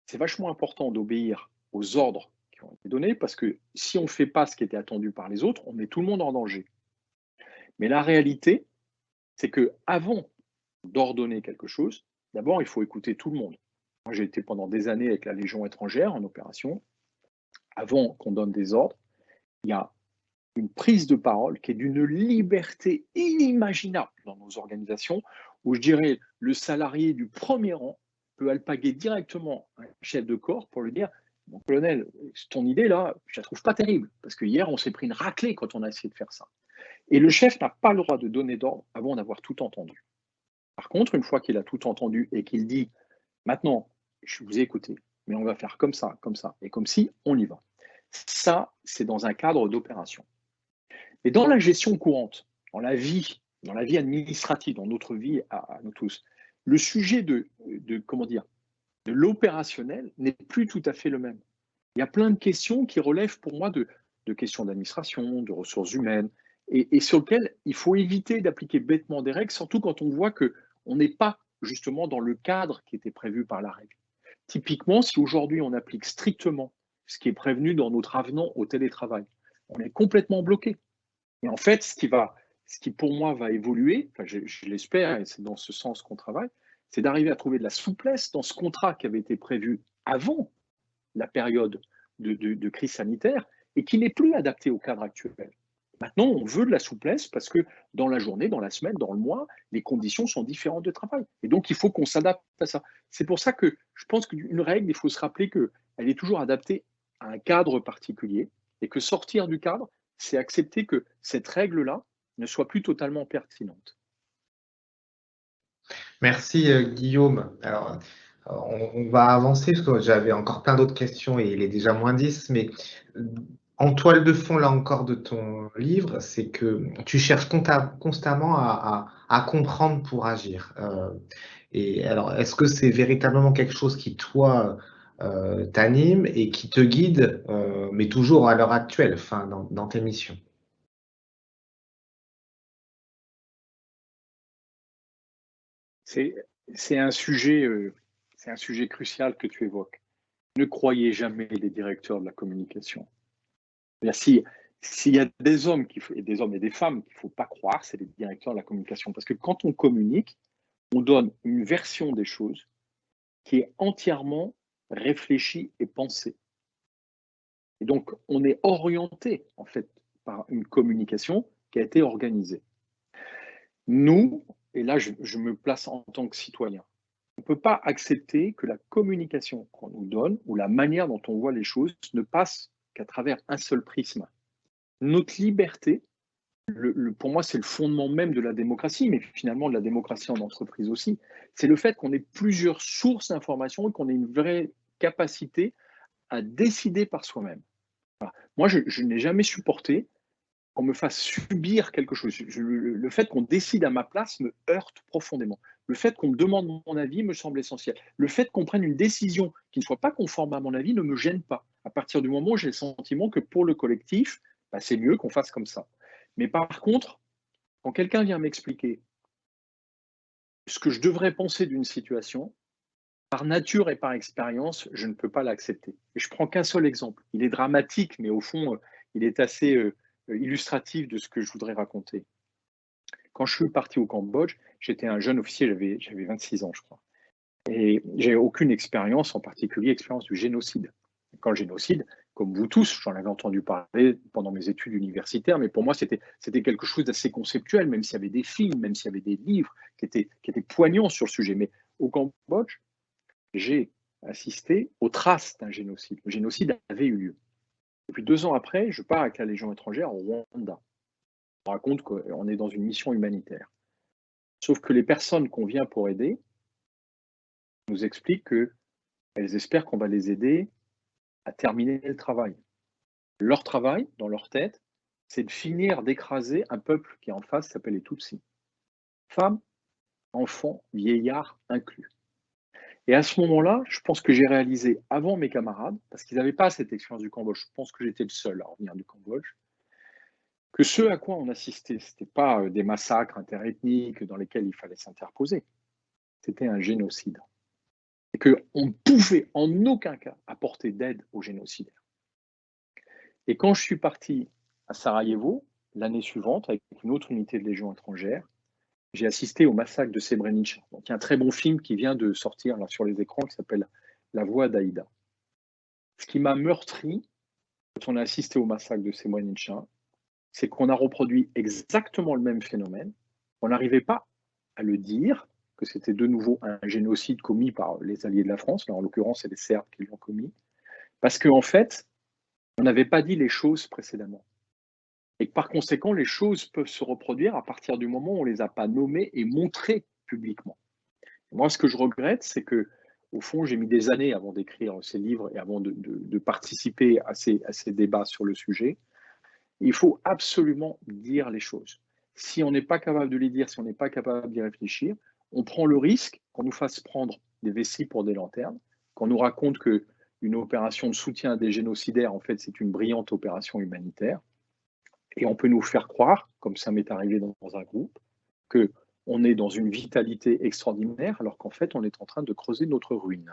c'est vachement important d'obéir aux ordres qui ont été donnés, parce que si on ne fait pas ce qui était attendu par les autres, on met tout le monde en danger. Mais la réalité, c'est qu'avant d'ordonner quelque chose, d'abord, il faut écouter tout le monde. Moi, j'ai été pendant des années avec la Légion étrangère en opération. Avant qu'on donne des ordres, il y a une prise de parole qui est d'une liberté inimaginable dans nos organisations, où je dirais le salarié du premier rang peut alpaguer directement un chef de corps pour lui dire « Mon colonel, ton idée là, je la trouve pas terrible, parce que hier on s'est pris une raclée quand on a essayé de faire ça. » Et le chef n'a pas le droit de donner d'ordre avant d'avoir tout entendu. Par contre, une fois qu'il a tout entendu et qu'il dit « Maintenant, je vous ai écouté, mais on va faire comme ça, et comme si, on y va. » Ça, c'est dans un cadre d'opération. Mais dans la gestion courante, dans la vie administrative, dans notre vie à nous tous, le sujet de l'opérationnel n'est plus tout à fait le même. Il y a plein de questions qui relèvent pour moi de questions d'administration, de ressources humaines, et sur lesquelles il faut éviter d'appliquer bêtement des règles, surtout quand on voit qu'on n'est pas justement dans le cadre qui était prévu par la règle. Typiquement, si aujourd'hui on applique strictement ce qui est prévenu dans notre avenant au télétravail, on est complètement bloqué. Et en fait, ce qui pour moi va évoluer, enfin je l'espère, et c'est dans ce sens qu'on travaille, c'est d'arriver à trouver de la souplesse dans ce contrat qui avait été prévu avant la période de crise sanitaire et qui n'est plus adapté au cadre actuel. Maintenant, on veut de la souplesse parce que dans la journée, dans la semaine, dans le mois, les conditions sont différentes de travail. Et donc, il faut qu'on s'adapte à ça. C'est pour ça que je pense qu'une règle, il faut se rappeler qu'elle est toujours adaptée à un cadre particulier et que sortir du cadre, c'est accepter que cette règle-là ne soit plus totalement pertinente. Merci Guillaume. Alors, on va avancer parce que j'avais encore plein d'autres questions et il est déjà moins 10, mais en toile de fond, là encore, de ton livre, c'est que tu cherches constamment à comprendre pour agir. Et alors, est-ce que c'est véritablement quelque chose qui, toi, t'anime et qui te guide, mais toujours à l'heure actuelle, enfin, dans tes missions? C'est un sujet crucial que tu évoques. Ne croyez jamais les directeurs de la communication. S'il y a des hommes et des femmes qu'il ne faut pas croire, c'est les directeurs de la communication. Parce que quand on communique, on donne une version des choses qui est entièrement réfléchie et pensée. Et donc, on est orienté, en fait, par une communication qui a été organisée. Nous, et là, je me place en tant que citoyen, on ne peut pas accepter que la communication qu'on nous donne ou la manière dont on voit les choses ne passe qu'à travers un seul prisme. Notre liberté, pour moi, c'est le fondement même de la démocratie, mais finalement de la démocratie en entreprise aussi, c'est le fait qu'on ait plusieurs sources d'informations et qu'on ait une vraie capacité à décider par soi-même. Voilà. Moi, je n'ai jamais supporté qu'on me fasse subir quelque chose. Le fait qu'on décide à ma place me heurte profondément. Le fait qu'on me demande mon avis me semble essentiel. Le fait qu'on prenne une décision qui ne soit pas conforme à mon avis ne me gêne pas. À partir du moment où j'ai le sentiment que pour le collectif, c'est mieux qu'on fasse comme ça. Mais par contre, quand quelqu'un vient m'expliquer ce que je devrais penser d'une situation, par nature et par expérience, je ne peux pas l'accepter. Et je prends qu'un seul exemple. Il est dramatique, mais au fond, il est assez illustratif de ce que je voudrais raconter. Quand je suis parti au Cambodge, j'étais un jeune officier, j'avais 26 ans, je crois. Et j'avais aucune expérience, en particulier expérience du génocide. Quand le génocide, comme vous tous, j'en avais entendu parler pendant mes études universitaires, mais pour moi, c'était quelque chose d'assez conceptuel, même s'il y avait des films, même s'il y avait des livres qui étaient poignants sur le sujet. Mais au Cambodge, j'ai assisté aux traces d'un génocide. Le génocide avait eu lieu. Et puis 2 ans après, je pars avec la Légion étrangère au Rwanda. On raconte qu'on est dans une mission humanitaire. Sauf que les personnes qu'on vient pour aider nous expliquent qu'elles espèrent qu'on va les aider à terminer le travail. Leur travail, dans leur tête, c'est de finir d'écraser un peuple qui en face s'appelle les Tutsis. Femmes, enfants, vieillards inclus. Et à ce moment-là, je pense que j'ai réalisé avant mes camarades, parce qu'ils n'avaient pas cette expérience du Cambodge, je pense que j'étais le seul à revenir du Cambodge, que ce à quoi on assistait, ce n'était pas des massacres interethniques dans lesquels il fallait s'interposer, c'était un génocide. Et qu'on ne pouvait en aucun cas apporter d'aide aux génocidaires. Et quand je suis parti à Sarajevo, l'année suivante, avec une autre unité de Légion étrangère, j'ai assisté au massacre de Srebrenica. Donc, il y a un très bon film qui vient de sortir là, sur les écrans qui s'appelle La voix d'Aïda. Ce qui m'a meurtri quand on a assisté au massacre de Srebrenica, c'est qu'on a reproduit exactement le même phénomène. On n'arrivait pas à le dire, que c'était de nouveau un génocide commis par les alliés de la France, là en l'occurrence c'est les Serbes qui l'ont commis, parce qu'en fait, on n'avait pas dit les choses précédemment. Et que par conséquent, les choses peuvent se reproduire à partir du moment où on ne les a pas nommées et montrées publiquement. Et moi, ce que je regrette, c'est que, au fond, j'ai mis des années avant d'écrire ces livres et avant de participer à ces débats sur le sujet. Il faut absolument dire les choses. Si on n'est pas capable de les dire, si on n'est pas capable d'y réfléchir, on prend le risque qu'on nous fasse prendre des vessies pour des lanternes, qu'on nous raconte qu'une opération de soutien à des génocidaires, en fait, c'est une brillante opération humanitaire. Et on peut nous faire croire, comme ça m'est arrivé dans un groupe, qu'on est dans une vitalité extraordinaire, alors qu'en fait, on est en train de creuser notre ruine.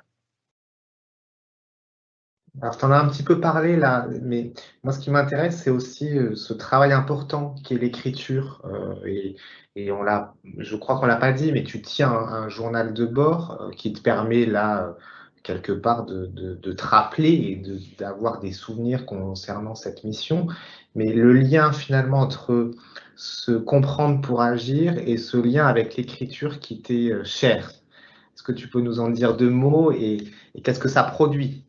Alors, tu en as un petit peu parlé là, mais moi, ce qui m'intéresse, c'est aussi ce travail important qui est l'écriture. Et je crois qu'on l'a pas dit, mais tu tiens un journal de bord qui te permet là, quelque part, de te rappeler et d'avoir des souvenirs concernant cette mission. Mais le lien finalement entre se comprendre pour agir et ce lien avec l'écriture qui t'est cher. Est-ce que tu peux nous en dire deux mots et qu'est-ce que ça produit?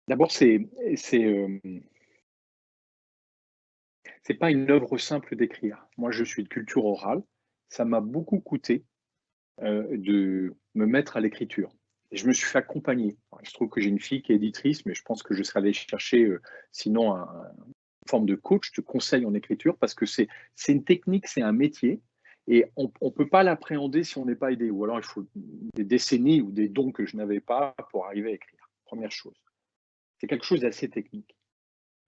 D'abord, c'est pas une œuvre simple d'écrire. Moi, je suis de culture orale. Ça m'a beaucoup coûté de me mettre à l'écriture. Et je me suis fait accompagner. Il se trouve que j'ai une fille qui est éditrice, mais je pense que je serais allé chercher sinon une forme de coach, de conseil en écriture, parce que c'est une technique, c'est un métier, et on ne peut pas l'appréhender si on n'est pas aidé. Ou alors il faut des décennies ou des dons que je n'avais pas pour arriver à écrire. Première chose. C'est quelque chose d'assez technique.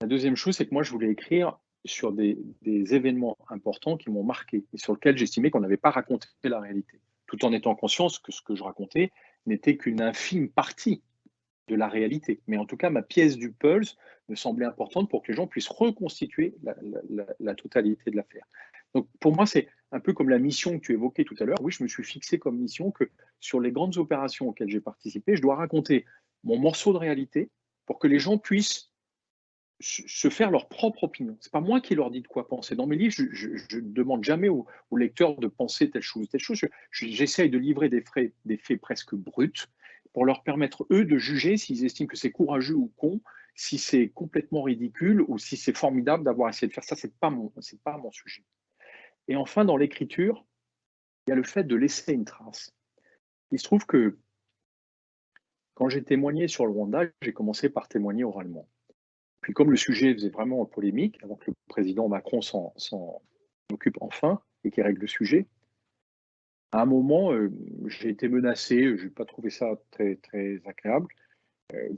La deuxième chose, c'est que moi, je voulais écrire sur des événements importants qui m'ont marqué et sur lesquels j'estimais qu'on n'avait pas raconté la réalité, tout en étant conscient que ce que je racontais n'était qu'une infime partie de la réalité. Mais en tout cas, ma pièce du puzzle me semblait importante pour que les gens puissent reconstituer la totalité de l'affaire. Donc pour moi, c'est un peu comme la mission que tu évoquais tout à l'heure. Oui, je me suis fixé comme mission que sur les grandes opérations auxquelles j'ai participé, je dois raconter mon morceau de réalité pour que les gens puissent se faire leur propre opinion. Ce n'est pas moi qui leur dis de quoi penser. Dans mes livres, je ne demande jamais aux lecteurs de penser telle chose, telle chose. J'essaye de livrer des faits presque bruts pour leur permettre, eux, de juger s'ils estiment que c'est courageux ou con, si c'est complètement ridicule ou si c'est formidable d'avoir essayé de faire ça. Ce n'est pas mon sujet. Et enfin, dans l'écriture, il y a le fait de laisser une trace. Il se trouve que quand j'ai témoigné sur le Rwanda, j'ai commencé par témoigner oralement. Puis comme le sujet faisait vraiment polémique, avant que le président Macron s'en occupe enfin et qu'il règle le sujet, à un moment, j'ai été menacé, je n'ai pas trouvé ça très, très agréable.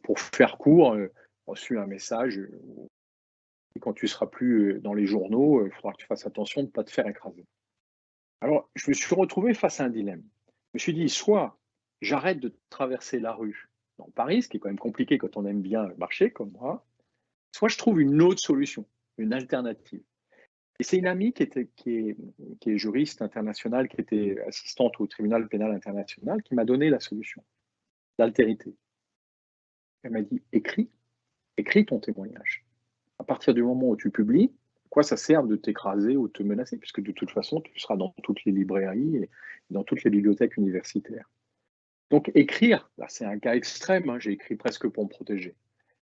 Pour faire court, j'ai reçu un message, quand tu ne seras plus dans les journaux, il faudra que tu fasses attention de ne pas te faire écraser. Alors, je me suis retrouvé face à un dilemme. Je me suis dit, soit j'arrête de traverser la rue dans Paris, ce qui est quand même compliqué quand on aime bien marcher comme moi, soit je trouve une autre solution, une alternative. Et c'est une amie qui est juriste internationale, qui était assistante au tribunal pénal international, qui m'a donné la solution, l'altérité. Elle m'a dit, écris ton témoignage. À partir du moment où tu publies, à quoi ça sert de t'écraser ou de te menacer, puisque de toute façon, tu seras dans toutes les librairies et dans toutes les bibliothèques universitaires. Donc écrire, là c'est un cas extrême, hein, j'ai écrit presque pour me protéger.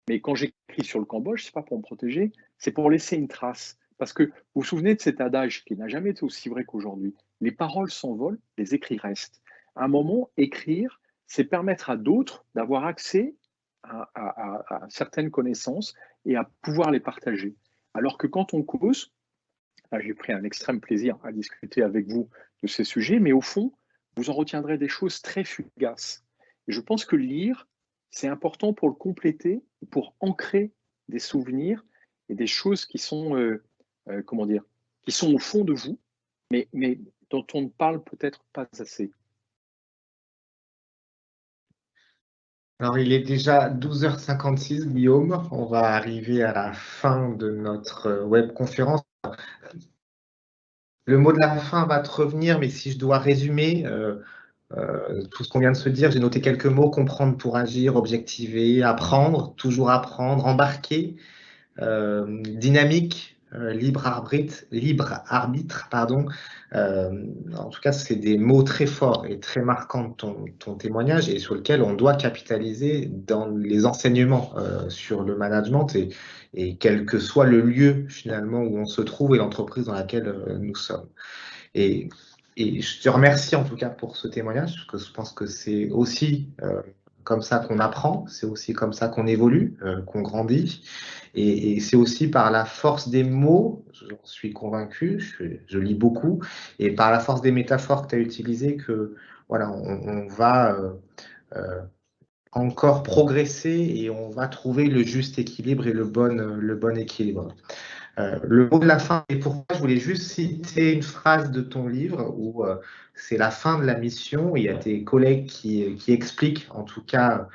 Mais quand j'écris sur le Cambodge, ce n'est pas pour me protéger, c'est pour laisser une trace. Parce que vous vous souvenez de cet adage qui n'a jamais été aussi vrai qu'aujourd'hui. Les paroles s'envolent, les écrits restent. À un moment, écrire, c'est permettre à d'autres d'avoir accès à certaines connaissances et à pouvoir les partager. Alors que quand on cause, là j'ai pris un extrême plaisir à discuter avec vous de ces sujets, mais au fond, vous en retiendrez des choses très fugaces. Et je pense que lire, c'est important pour le compléter, pour ancrer des souvenirs et des choses qui sont, comment dire, qui sont au fond de vous, mais dont on ne parle peut-être pas assez. Alors, il est déjà 12h56, Guillaume. On va arriver à la fin de notre webconférence. Le mot de la fin va te revenir, mais si je dois résumer tout ce qu'on vient de se dire, j'ai noté quelques mots: comprendre pour agir, objectiver, apprendre, toujours apprendre, embarquer, dynamique, libre arbitre, pardon. En tout cas, c'est des mots très forts et très marquants de ton témoignage et sur lequel on doit capitaliser dans les enseignements sur le management et quel que soit le lieu finalement où on se trouve et l'entreprise dans laquelle nous sommes. Et je te remercie en tout cas pour ce témoignage, parce que je pense que c'est aussi comme ça qu'on apprend, c'est aussi comme ça qu'on évolue, qu'on grandit. Et c'est aussi par la force des mots, j'en suis convaincu, je lis beaucoup, et par la force des métaphores que tu as utilisées, que voilà, on va encore progresser et on va trouver le juste équilibre et le bon équilibre. Le mot de la fin, et pourquoi je voulais juste citer une phrase de ton livre où c'est la fin de la mission. Il y a tes collègues qui expliquent en tout cas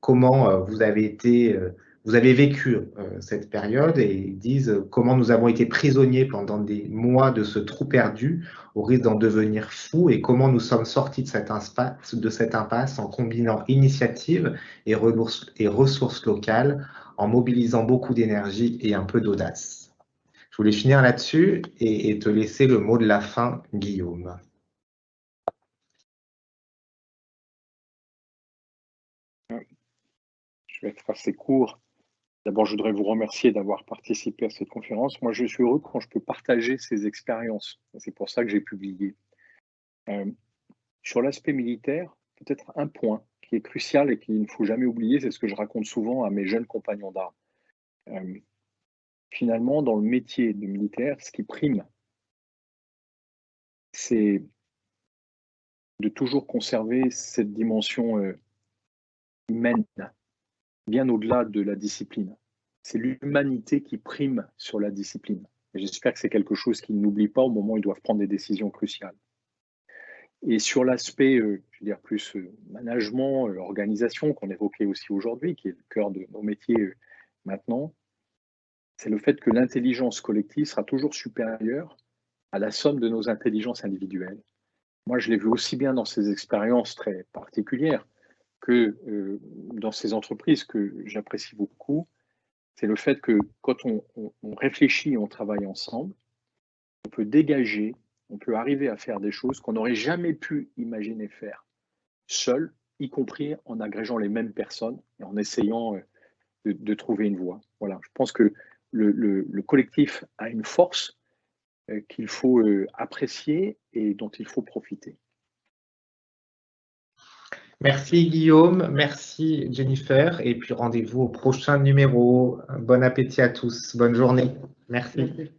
comment vous avez vécu cette période et ils disent comment nous avons été prisonniers pendant des mois de ce trou perdu au risque d'en devenir fou et comment nous sommes sortis de cette impasse en combinant initiative et ressources locales, en mobilisant beaucoup d'énergie et un peu d'audace. Je voulais finir là-dessus et te laisser le mot de la fin, Guillaume. Je vais être assez court. D'abord, je voudrais vous remercier d'avoir participé à cette conférence. Moi, je suis heureux quand je peux partager ces expériences. C'est pour ça que j'ai publié. Sur l'aspect militaire, peut-être un point qui est crucial et qu'il ne faut jamais oublier, c'est ce que je raconte souvent à mes jeunes compagnons d'armes. Finalement, dans le métier de militaire, ce qui prime, c'est de toujours conserver cette dimension humaine, bien au-delà de la discipline. C'est l'humanité qui prime sur la discipline. Et j'espère que c'est quelque chose qu'ils n'oublient pas au moment où ils doivent prendre des décisions cruciales. Et sur l'aspect, je veux dire, plus management, organisation, qu'on évoquait aussi aujourd'hui, qui est le cœur de nos métiers maintenant, c'est le fait que l'intelligence collective sera toujours supérieure à la somme de nos intelligences individuelles. Moi, je l'ai vu aussi bien dans ces expériences très particulières que dans ces entreprises que j'apprécie beaucoup. C'est le fait que quand on réfléchit et on travaille ensemble, on peut dégager, on peut arriver à faire des choses qu'on n'aurait jamais pu imaginer faire seul, y compris en agrégeant les mêmes personnes et en essayant de trouver une voie. Voilà, je pense que le collectif a une force qu'il faut apprécier et dont il faut profiter. Merci Guillaume, merci Jennifer, et puis rendez-vous au prochain numéro. Bon appétit à tous, bonne journée. Merci.